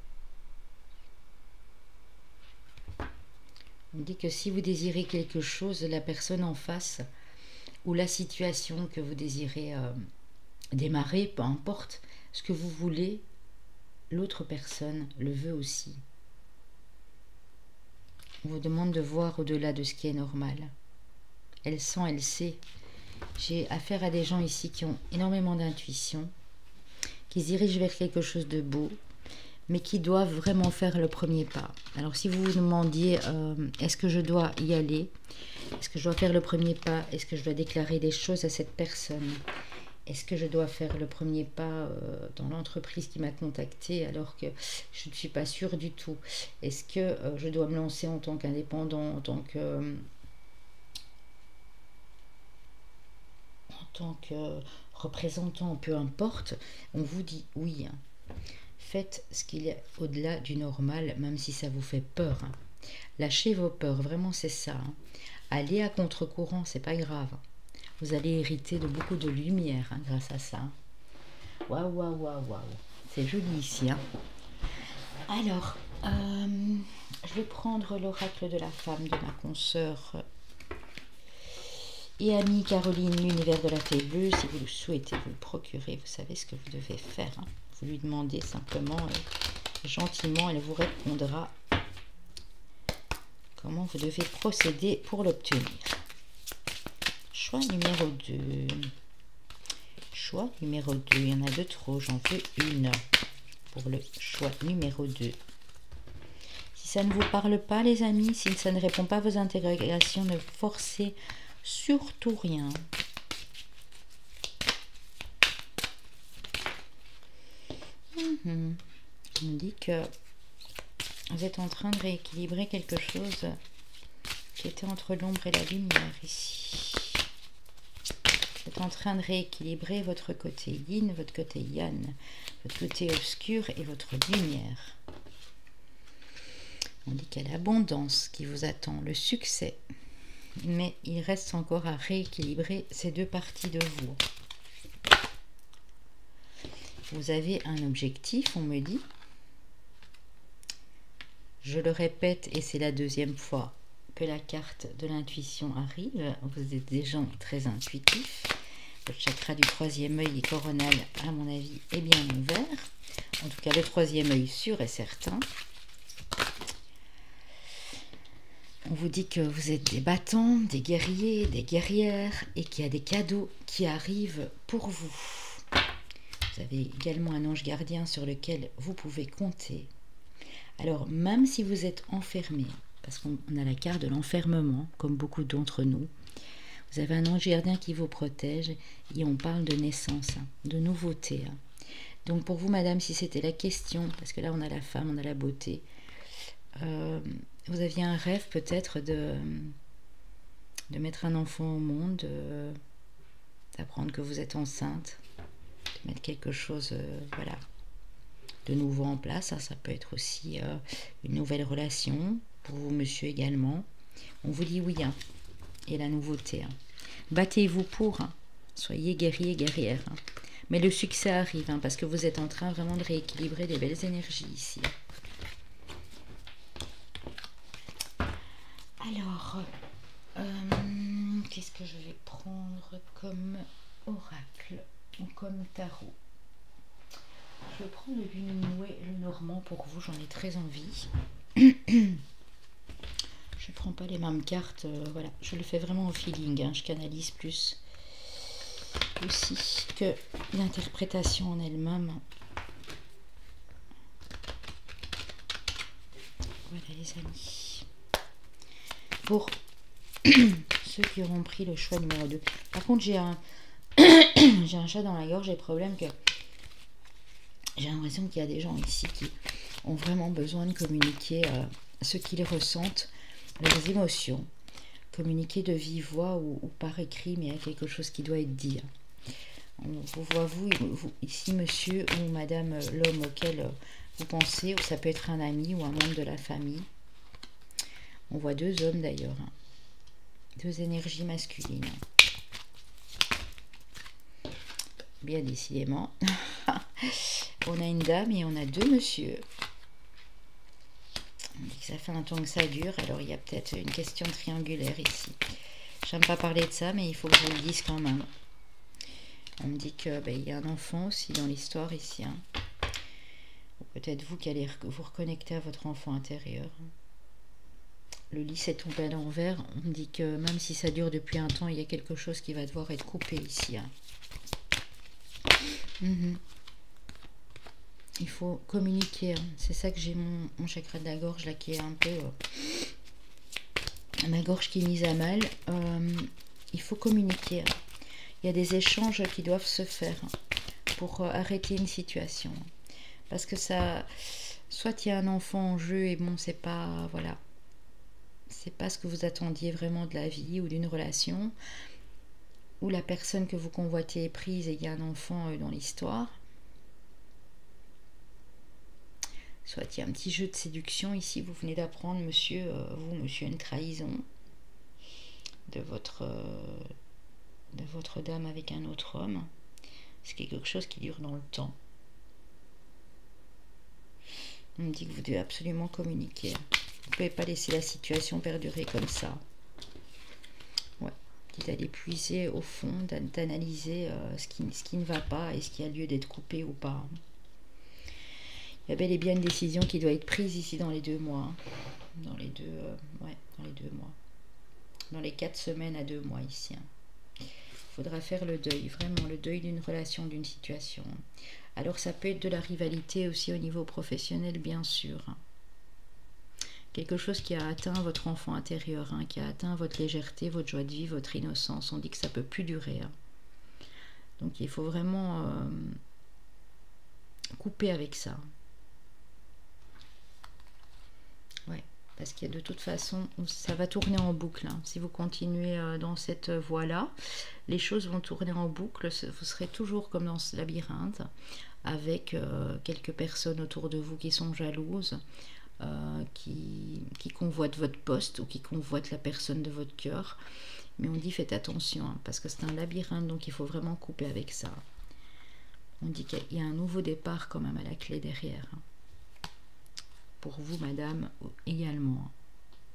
On dit que si vous désirez quelque chose, la personne en face ou la situation que vous désirez démarrer, peu importe, ce que vous voulez, l'autre personne le veut aussi. On vous demande de voir au-delà de ce qui est normal. Elle sent, elle sait. J'ai affaire à des gens ici qui ont énormément d'intuition, qui se dirigent vers quelque chose de beau, mais qui doivent vraiment faire le premier pas. Alors si vous vous demandiez, est-ce que je dois y aller? Est-ce que je dois faire le premier pas? Est-ce que je dois déclarer des choses à cette personne? Est-ce que je dois faire le premier pas dans l'entreprise qui m'a contacté alors que je ne suis pas sûre du tout? Est-ce que je dois me lancer en tant qu'indépendant, en tant que représentant, peu importe? On vous dit oui, hein. Faites ce qu'il y a au-delà du normal, même si ça vous fait peur, hein. Lâchez vos peurs, vraiment c'est ça, hein. Allez à contre-courant, c'est pas grave. Vous allez hériter de beaucoup de lumière, hein, grâce à ça. Waouh, waouh, waouh, waouh. C'est joli ici, hein. Alors, je vais prendre l'oracle de la femme de ma consoeur et amie Caroline, l'univers de la fée bleue. Si vous le souhaitez vous le procurer, vous savez ce que vous devez faire, hein. Vous lui demandez simplement, gentiment, elle vous répondra comment vous devez procéder pour l'obtenir. Choix numéro 2. Choix numéro 2. Il y en a deux trop, j'en veux une pour le choix numéro 2. Si ça ne vous parle pas, les amis, si ça ne répond pas à vos interrogations, ne forcez surtout rien. On dit que vous êtes en train de rééquilibrer quelque chose qui était entre l'ombre et la lumière ici. Vous êtes en train de rééquilibrer votre côté yin, votre côté yang, votre côté obscur et votre lumière. On dit qu'il y a l'abondance qui vous attend, le succès. Mais il reste encore à rééquilibrer ces deux parties de vous. Vous avez un objectif, on me dit. Je le répète, et c'est la deuxième fois que la carte de l'intuition arrive. Vous êtes des gens très intuitifs. Le chakra du troisième œil et coronal, à mon avis, est bien ouvert. En tout cas, le troisième œil sûr et certain. On vous dit que vous êtes des battants, des guerriers, des guerrières et qu'il y a des cadeaux qui arrivent pour vous. Vous avez également un ange gardien sur lequel vous pouvez compter. Alors, même si vous êtes enfermé, parce qu'on a la carte de l'enfermement, comme beaucoup d'entre nous, vous avez un ange gardien qui vous protège et on parle de naissance, hein, de nouveauté. Hein. Donc pour vous, madame, si c'était la question, parce que là on a la femme, on a la beauté, vous aviez un rêve peut-être de mettre un enfant au monde, d'apprendre que vous êtes enceinte, de mettre quelque chose, voilà, de nouveau en place. Hein. Ça peut être aussi une nouvelle relation, pour vous, monsieur, également. On vous dit oui, hein. Et la nouveauté. Hein. Battez-vous pour, hein. Soyez guerriers, guerrières. Hein. Mais le succès arrive, hein, parce que vous êtes en train vraiment de rééquilibrer des belles énergies ici. Alors, qu'est-ce que je vais prendre comme oracle ou comme tarot? Je vais prendre le Lunoué, le Normand pour vous, j'en ai très envie. Je ne prends pas les mêmes cartes, voilà, je le fais vraiment au feeling, hein, je canalise plus aussi que l'interprétation en elle-même. Voilà les amis. Pour ceux qui auront pris le choix numéro 2. Par contre, j'ai un chat dans la gorge, j'ai le problème que j'ai l'impression qu'il y a des gens ici qui ont vraiment besoin de communiquer ce qu'ils ressentent, leurs émotions, communiquer de vive voix ou par écrit, mais il y a quelque chose qui doit être dit. On vous voit, vous ici, monsieur ou madame, l'homme auquel vous pensez, ou ça peut être un ami ou un membre de la famille. On voit deux hommes d'ailleurs, hein. Deux énergies masculines. Bien décidément. On a une dame et on a deux monsieur. On dit que ça fait un temps que ça dure, alors il y a peut-être une question triangulaire ici. J'aime pas parler de ça, mais il faut que je vous le dise quand même. On me dit que il y a un enfant aussi dans l'histoire ici. Hein. Ou peut-être vous qui allez vous reconnecter à votre enfant intérieur. Le lit s'est tombé à l'envers. On me dit que même si ça dure depuis un temps, il y a quelque chose qui va devoir être coupé ici. Hein. Il faut communiquer. Hein. C'est ça que j'ai mon chakra de la gorge là qui est un peu... ma gorge qui est mise à mal. Il faut communiquer. Hein. il y a des échanges qui doivent se faire pour arrêter une situation. Parce que ça, soit il y a un enfant en jeu et bon, c'est pas, voilà, c'est pas ce que vous attendiez vraiment de la vie ou d'une relation, ou la personne que vous convoitez est prise et il y a un enfant dans l'histoire. Soit il y a un petit jeu de séduction ici, vous venez d'apprendre, monsieur, monsieur, une trahison de votre dame avec un autre homme. C'est quelque chose qui dure dans le temps. On me dit que vous devez absolument communiquer. Vous ne pouvez pas laisser la situation perdurer comme ça. Ouais, d'aller puiser au fond, d'analyser ce qui ne va pas et ce qui a lieu d'être coupé ou pas. Il y a bel et bien une décision qui doit être prise ici dans les 2 mois. Dans les 2 mois. Dans les 4 semaines à 2 mois ici. Il faudra faire le deuil, vraiment le deuil d'une relation, d'une situation. Alors ça peut être de la rivalité aussi au niveau professionnel, bien sûr. Quelque chose qui a atteint votre enfant intérieur, qui a atteint votre légèreté, votre joie de vivre, votre innocence. On dit que ça ne peut plus durer. Donc il faut vraiment couper avec ça. Ouais, parce qu'il y a de toute façon, ça va tourner en boucle. Si vous continuez dans cette voie-là, les choses vont tourner en boucle. Vous serez toujours comme dans ce labyrinthe, avec quelques personnes autour de vous qui sont jalouses, qui convoitent votre poste ou qui convoitent la personne de votre cœur. Mais on dit faites attention, parce que c'est un labyrinthe, donc il faut vraiment couper avec ça. On dit qu'il y a un nouveau départ quand même à la clé derrière. Pour vous, madame, également.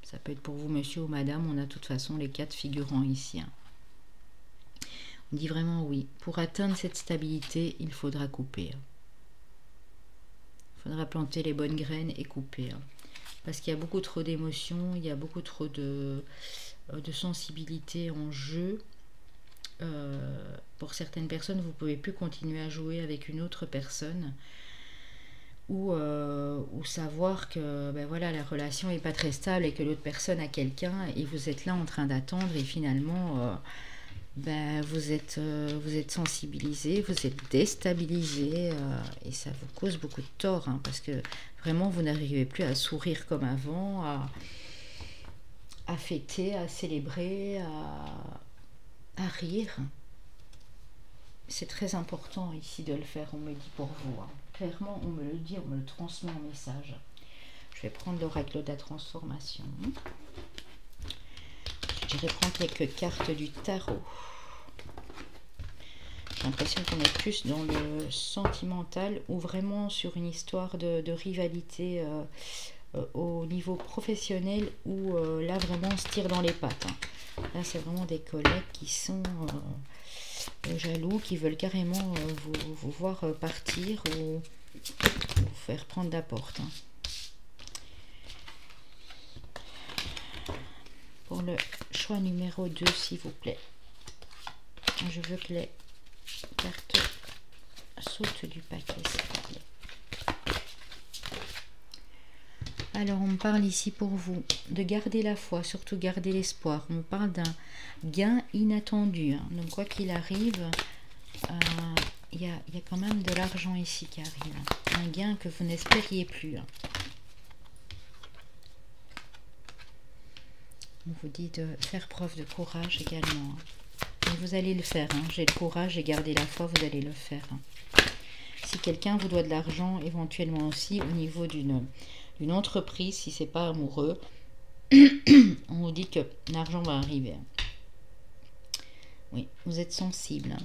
Ça peut être pour vous, monsieur ou madame. On a de toute façon les 4 figurants ici. On dit vraiment oui. Pour atteindre cette stabilité, il faudra couper. Il faudra planter les bonnes graines et couper. Parce qu'il y a beaucoup trop d'émotions, il y a beaucoup trop de sensibilité en jeu. Pour certaines personnes, vous ne pouvez plus continuer à jouer avec une autre personne. Ou savoir que ben voilà, la relation n'est pas très stable et que l'autre personne a quelqu'un et vous êtes là en train d'attendre et finalement ben vous êtes sensibilisé, vous êtes déstabilisé et ça vous cause beaucoup de tort parce que vraiment vous n'arrivez plus à sourire comme avant, à fêter, à célébrer, à rire. C'est très important ici de le faire, on me dit pour vous. Clairement, on me le dit, on me le transmet en message. Je vais prendre l'oracle de la transformation. Je vais prendre quelques cartes du tarot. J'ai l'impression qu'on est plus dans le sentimental ou vraiment sur une histoire de rivalité au niveau professionnel où là vraiment on se tire dans les pattes. Là, c'est vraiment des collègues qui sont jaloux, qui veulent carrément vous voir partir ou vous faire prendre la porte. Pour le choix numéro 2, s'il vous plaît. Je veux que les cartes sautent du paquet, s'il vous plaît. Alors, on me parle ici pour vous de garder la foi, surtout garder l'espoir. On me parle d'un gain inattendu. Donc, quoi qu'il arrive, il y a quand même de l'argent ici qui arrive. Un gain que vous n'espériez plus. On vous dit de faire preuve de courage également. Et vous allez le faire. J'ai le courage et garder la foi, vous allez le faire. Si quelqu'un vous doit de l'argent, éventuellement aussi au niveau d'une entreprise, si c'est pas amoureux, on vous dit que l'argent va arriver. Oui, vous êtes sensible.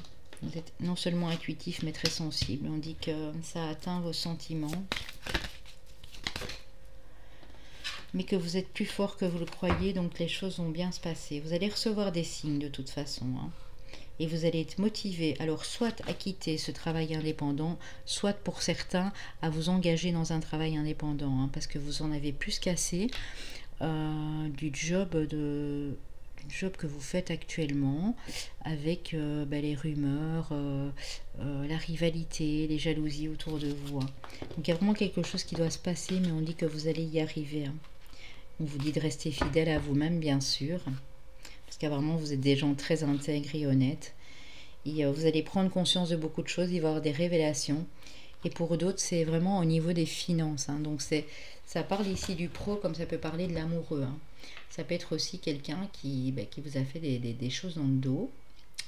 Vous êtes non seulement intuitif, mais très sensible. On dit que ça atteint vos sentiments. Mais que vous êtes plus fort que vous le croyez, donc les choses vont bien se passer. Vous allez recevoir des signes de toute façon. Et vous allez être motivé, alors soit à quitter ce travail indépendant, soit pour certains à vous engager dans un travail indépendant, parce que vous en avez plus qu'assez du job que vous faites actuellement, avec les rumeurs, la rivalité, les jalousies autour de vous. Donc il y a vraiment quelque chose qui doit se passer, mais on dit que vous allez y arriver. On vous dit de rester fidèle à vous-même, bien sûr, parce qu'apparemment vous êtes des gens très intègres et honnêtes, Et vous allez prendre conscience de beaucoup de choses, il va y avoir des révélations. Et pour d'autres, c'est vraiment au niveau des finances. Hein. Donc ça parle ici du pro comme ça peut parler de l'amoureux. Hein. Ça peut être aussi quelqu'un qui vous a fait des choses dans le dos,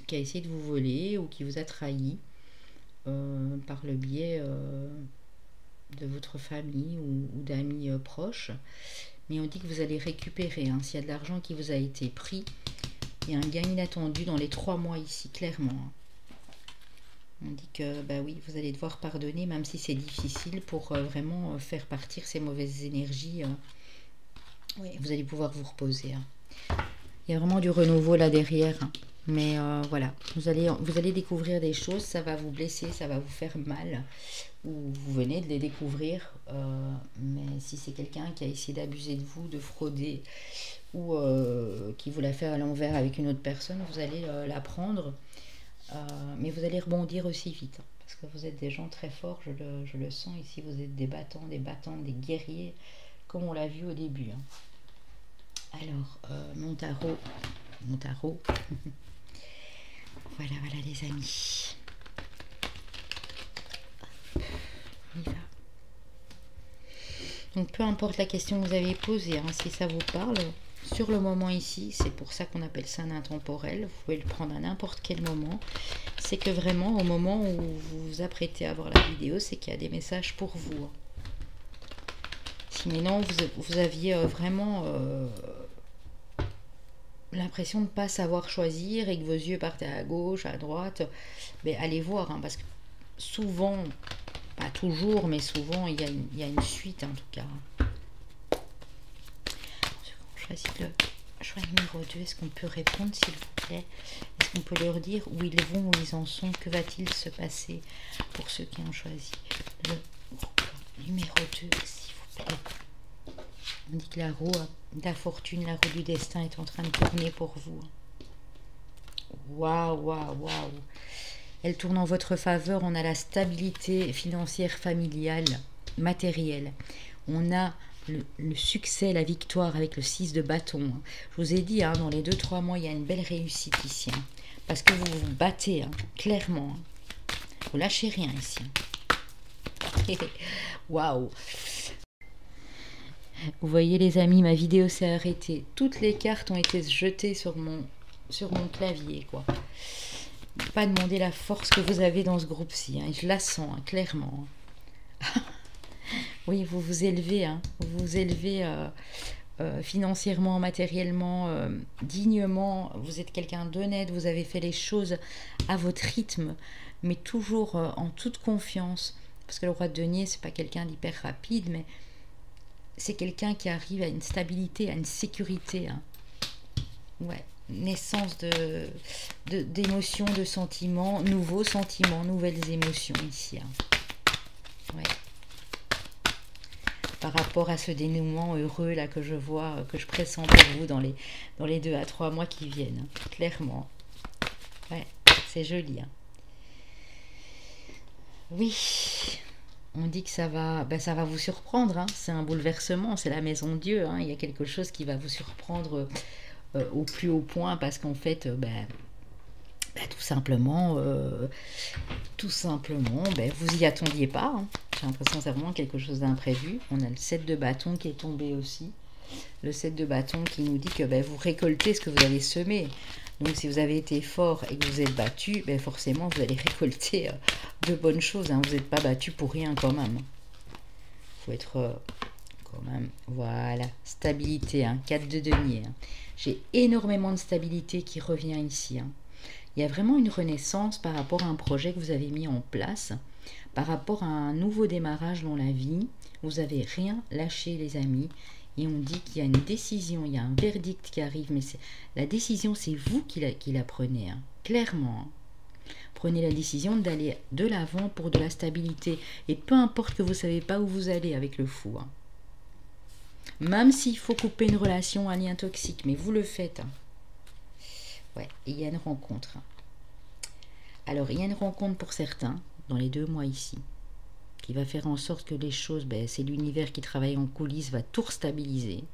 qui a essayé de vous voler ou qui vous a trahi par le biais de votre famille ou d'amis proches. Mais on dit que vous allez récupérer. Hein. S'il y a de l'argent qui vous a été pris, il y a un gain inattendu dans les 3 mois ici, clairement. Hein. On dit que bah oui, vous allez devoir pardonner, même si c'est difficile, pour vraiment faire partir ces mauvaises énergies. Oui, vous allez pouvoir vous reposer. Hein. Il y a vraiment du renouveau là derrière. Hein. Mais voilà, vous allez découvrir des choses, ça va vous blesser, ça va vous faire mal. Ou vous venez de les découvrir. Mais si c'est quelqu'un qui a essayé d'abuser de vous, de frauder, ou qui vous l'a fait à l'envers avec une autre personne, vous allez l'apprendre. Mais vous allez rebondir aussi vite, hein, parce que vous êtes des gens très forts, je le sens ici, vous êtes des battants, des battantes, des guerriers, comme on l'a vu au début. Hein. Alors, mon tarot, voilà les amis. On y va. Donc peu importe la question que vous avez posée, hein, si ça vous parle, sur le moment ici, c'est pour ça qu'on appelle ça un intemporel, vous pouvez le prendre à n'importe quel moment, c'est que vraiment au moment où vous vous apprêtez à voir la vidéo, c'est qu'il y a des messages pour vous. Si maintenant vous aviez vraiment l'impression de ne pas savoir choisir et que vos yeux partaient à gauche, à droite, ben allez voir, hein, parce que souvent, pas toujours, mais souvent il y a une suite en tout cas. Choisis le choix numéro 2. Est-ce qu'on peut répondre, s'il vous plaît? Est-ce qu'on peut leur dire où ils vont, où ils en sont? Que va-t-il se passer pour ceux qui ont choisi le numéro 2, s'il vous plaît? On dit que la roue de la fortune, la roue du destin est en train de tourner pour vous. Waouh, waouh, waouh. Elle tourne en votre faveur. On a la stabilité financière, familiale, matérielle. On a le succès, la victoire avec le 6 de bâton. Je vous ai dit, hein, dans les 2-3 mois, il y a une belle réussite ici. Hein, parce que vous vous battez, hein, clairement. Hein. Vous lâchez rien ici. Waouh! Vous voyez les amis, ma vidéo s'est arrêtée. Toutes les cartes ont été jetées sur mon clavier, quoi. Pas demander la force que vous avez dans ce groupe-ci. Hein, je la sens, hein, clairement. Oui, vous vous élevez, hein, vous vous élevez financièrement, matériellement, dignement. Vous êtes quelqu'un d'honnête, vous avez fait les choses à votre rythme, mais toujours en toute confiance. Parce que le roi de denier, c'est pas quelqu'un d'hyper rapide, mais c'est quelqu'un qui arrive à une stabilité, à une sécurité. Hein. Ouais, naissance d'émotions, de sentiments, nouveaux sentiments, nouvelles émotions ici. Hein. Ouais. Par rapport à ce dénouement heureux là que je vois, que je pressens pour vous dans les 2 à 3 mois qui viennent, hein, clairement. Ouais, c'est joli. Hein. Oui, on dit que ça va vous surprendre. Hein. C'est un bouleversement, c'est la maison de Dieu. Hein. Il y a quelque chose qui va vous surprendre au plus haut point parce qu'en fait, tout simplement, vous y attendiez pas. Hein. J'ai l'impression que c'est vraiment quelque chose d'imprévu. On a le 7 de bâton qui est tombé aussi. Le 7 de bâton qui nous dit que vous récoltez ce que vous avez semé. Donc si vous avez été fort et que vous êtes battu, forcément vous allez récolter de bonnes choses. Hein. Vous n'êtes pas battu pour rien quand même. Il faut être quand même, voilà, stabilité, hein. 4 de denier. Hein. J'ai énormément de stabilité qui revient ici. Hein. Il y a vraiment une renaissance par rapport à un projet que vous avez mis en place, par rapport à un nouveau démarrage dans la vie. Vous n'avez rien lâché, les amis. Et on dit qu'il y a une décision, il y a un verdict qui arrive. Mais la décision, c'est vous qui la prenez, hein, clairement. Hein. Prenez la décision d'aller de l'avant pour de la stabilité. Et peu importe que vous ne savez pas où vous allez avec le fou. Hein. Même s'il faut couper une relation, un lien toxique, mais vous le faites. Hein. Ouais, et il y a une rencontre. Alors, il y a une rencontre pour certains, dans les 2 mois ici, qui va faire en sorte que les choses, c'est l'univers qui travaille en coulisses, va tout restabiliser.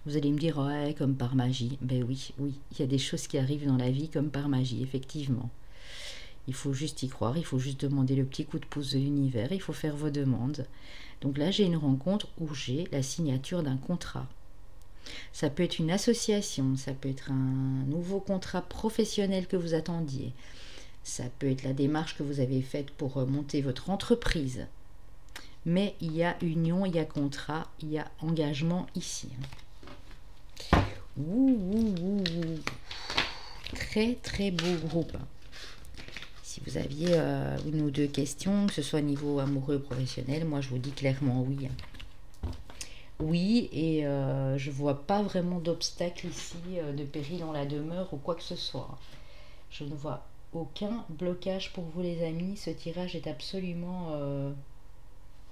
Vous allez me dire, ouais, comme par magie. Oui, il y a des choses qui arrivent dans la vie comme par magie, effectivement. Il faut juste y croire, il faut juste demander le petit coup de pouce de l'univers, il faut faire vos demandes. Donc là, j'ai une rencontre où j'ai la signature d'un contrat. Ça peut être une association, ça peut être un nouveau contrat professionnel que vous attendiez. Ça peut être la démarche que vous avez faite pour monter votre entreprise. Mais il y a union, il y a contrat, il y a engagement ici. Très très beau groupe. Si vous aviez une ou deux questions, que ce soit niveau amoureux ou professionnel, moi je vous dis clairement oui. Oui, et je vois pas vraiment d'obstacle ici, de péril dans la demeure ou quoi que ce soit. Je ne vois aucun blocage pour vous les amis. Ce tirage est absolument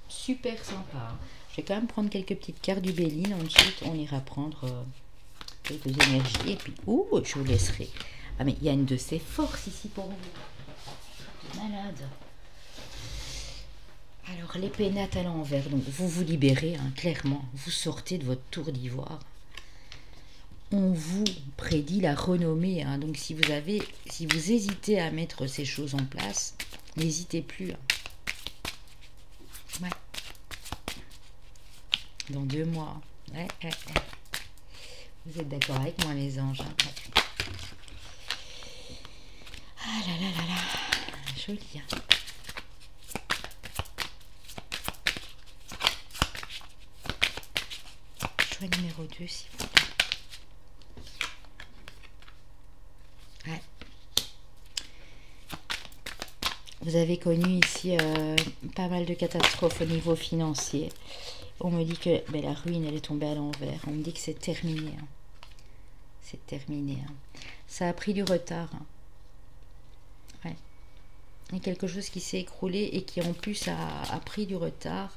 super sympa. Je vais quand même prendre quelques petites cartes du Béline. Ensuite, on ira prendre quelques énergies. Et puis, je vous laisserai. Ah, mais il y a une de ces forces ici pour vous. Malade. Alors, les pénates à l'envers. Donc, vous vous libérez, hein, clairement. Vous sortez de votre tour d'ivoire. On vous prédit la renommée. Hein. Donc, si vous hésitez à mettre ces choses en place, n'hésitez plus. Hein. Ouais. Dans 2 mois. Ouais. Vous êtes d'accord avec moi, les anges. Hein. Ouais. Ah là là là là. Joli. Hein. Choix numéro 2, s'il vous plaît. Ouais. Vous avez connu ici pas mal de catastrophes au niveau financier. On me dit que la ruine, elle est tombée à l'envers. On me dit que c'est terminé. Hein. C'est terminé. Hein. Ça a pris du retard. Hein. Ouais. Il y a quelque chose qui s'est écroulé et qui en plus a pris du retard.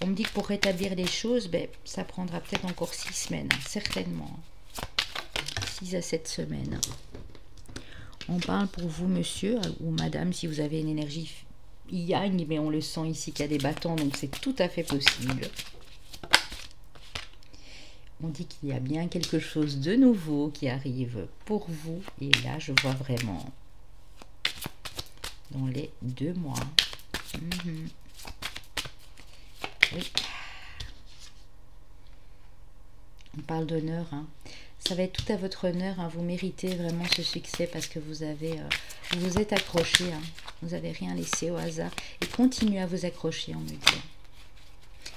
On me dit que pour rétablir les choses, ça prendra peut-être encore 6 semaines. Hein, certainement. 6 à 7 semaines. On parle pour vous, monsieur ou madame, si vous avez une énergie yang, mais on le sent ici qu'il y a des battants, donc c'est tout à fait possible. On dit qu'il y a bien quelque chose de nouveau qui arrive pour vous. Et là, je vois vraiment dans les 2 mois. Oui. On parle d'honneur. Hein. Ça va être tout à votre honneur. Hein. Vous méritez vraiment ce succès parce que vous vous êtes accroché. Hein. Vous n'avez rien laissé au hasard. Et continuez à vous accrocher, on me dit.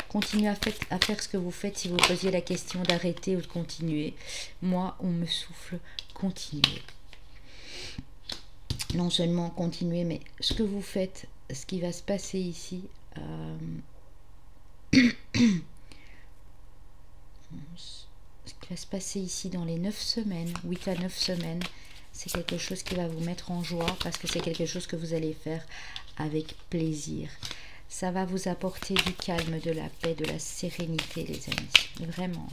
Continuez à faire ce que vous faites. Si vous posiez la question d'arrêter ou de continuer, moi, on me souffle continuer. Non seulement continuer, mais ce que vous faites, ce qui va se passer ici... ce qui va se passer ici dans les 9 semaines, 8 à 9 semaines, c'est quelque chose qui va vous mettre en joie parce que c'est quelque chose que vous allez faire avec plaisir. Ça va vous apporter du calme, de la paix, de la sérénité, les amis. Vraiment.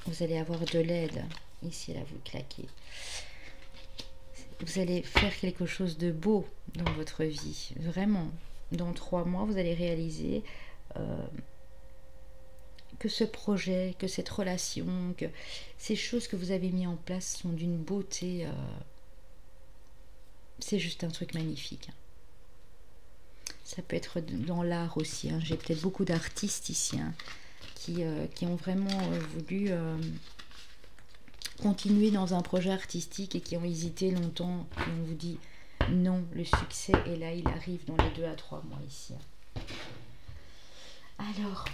Vous allez avoir de l'aide. Ici, là, vous claquez. Vous allez faire quelque chose de beau dans votre vie. Vraiment. Dans 3 mois, vous allez réaliser que ce projet, que cette relation, que ces choses que vous avez mis en place sont d'une beauté. C'est juste un truc magnifique. Ça peut être dans l'art aussi. Hein. J'ai peut-être beaucoup d'artistes ici hein, qui ont vraiment voulu continuer dans un projet artistique et qui ont hésité longtemps. Et on vous dit non, le succès est là, il arrive dans les 2 à 3 mois ici. Alors,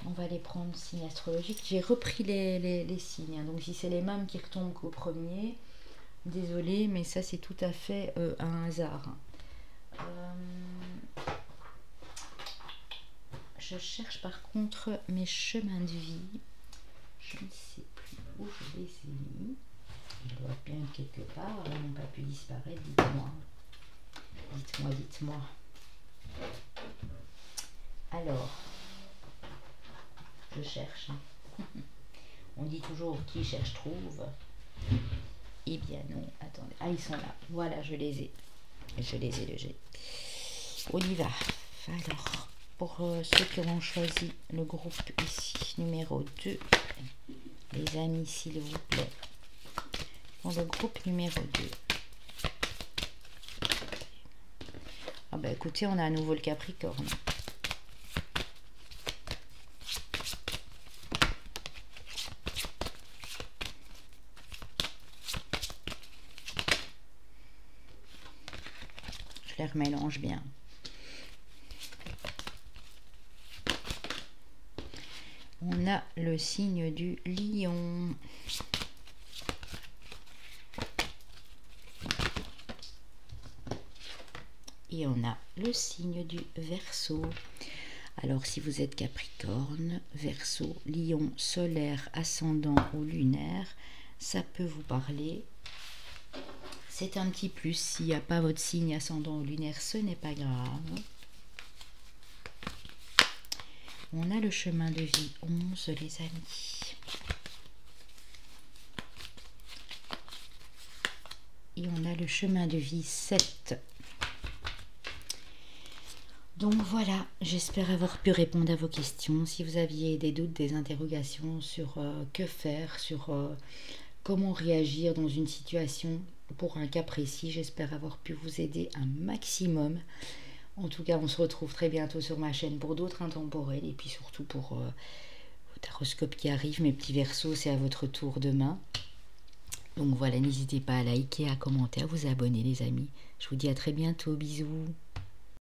on va les prendre signe astrologique. J'ai repris les signes. Hein. Donc si c'est les mêmes qui retombent qu'au premier, désolé, mais ça c'est tout à fait un hasard. Je cherche par contre mes chemins de vie. Je ne sais plus où je les ai mis. Ils doivent bien être quelque part. Ils n'ont pas pu disparaître. Dites-moi. Dites-moi. Alors, je cherche. On dit toujours qui cherche trouve. Eh bien non. Attendez. Ah, ils sont là. Voilà, je les ai. Le G. On y va. Alors, pour ceux qui ont choisi le groupe ici, numéro 2, les amis, s'il vous plaît. Pour le groupe numéro 2. Ah bah écoutez, on a à nouveau le Capricorne. Je les remélange bien. On a le signe du Lion. Et on a le signe du Verseau. Alors si vous êtes Capricorne, Verseau, Lion, solaire, ascendant ou lunaire, ça peut vous parler. C'est un petit plus. S'il n'y a pas votre signe ascendant ou lunaire, ce n'est pas grave. On a le chemin de vie 11, les amis. Et on a le chemin de vie 7. Donc voilà, j'espère avoir pu répondre à vos questions. Si vous aviez des doutes, des interrogations sur que faire, sur comment réagir dans une situation pour un cas précis, j'espère avoir pu vous aider un maximum. En tout cas, on se retrouve très bientôt sur ma chaîne pour d'autres intemporels et puis surtout pour votre horoscope qui arrive. Mes petits Verseaux, c'est à votre tour demain. Donc voilà, n'hésitez pas à liker, à commenter, à vous abonner les amis. Je vous dis à très bientôt, bisous.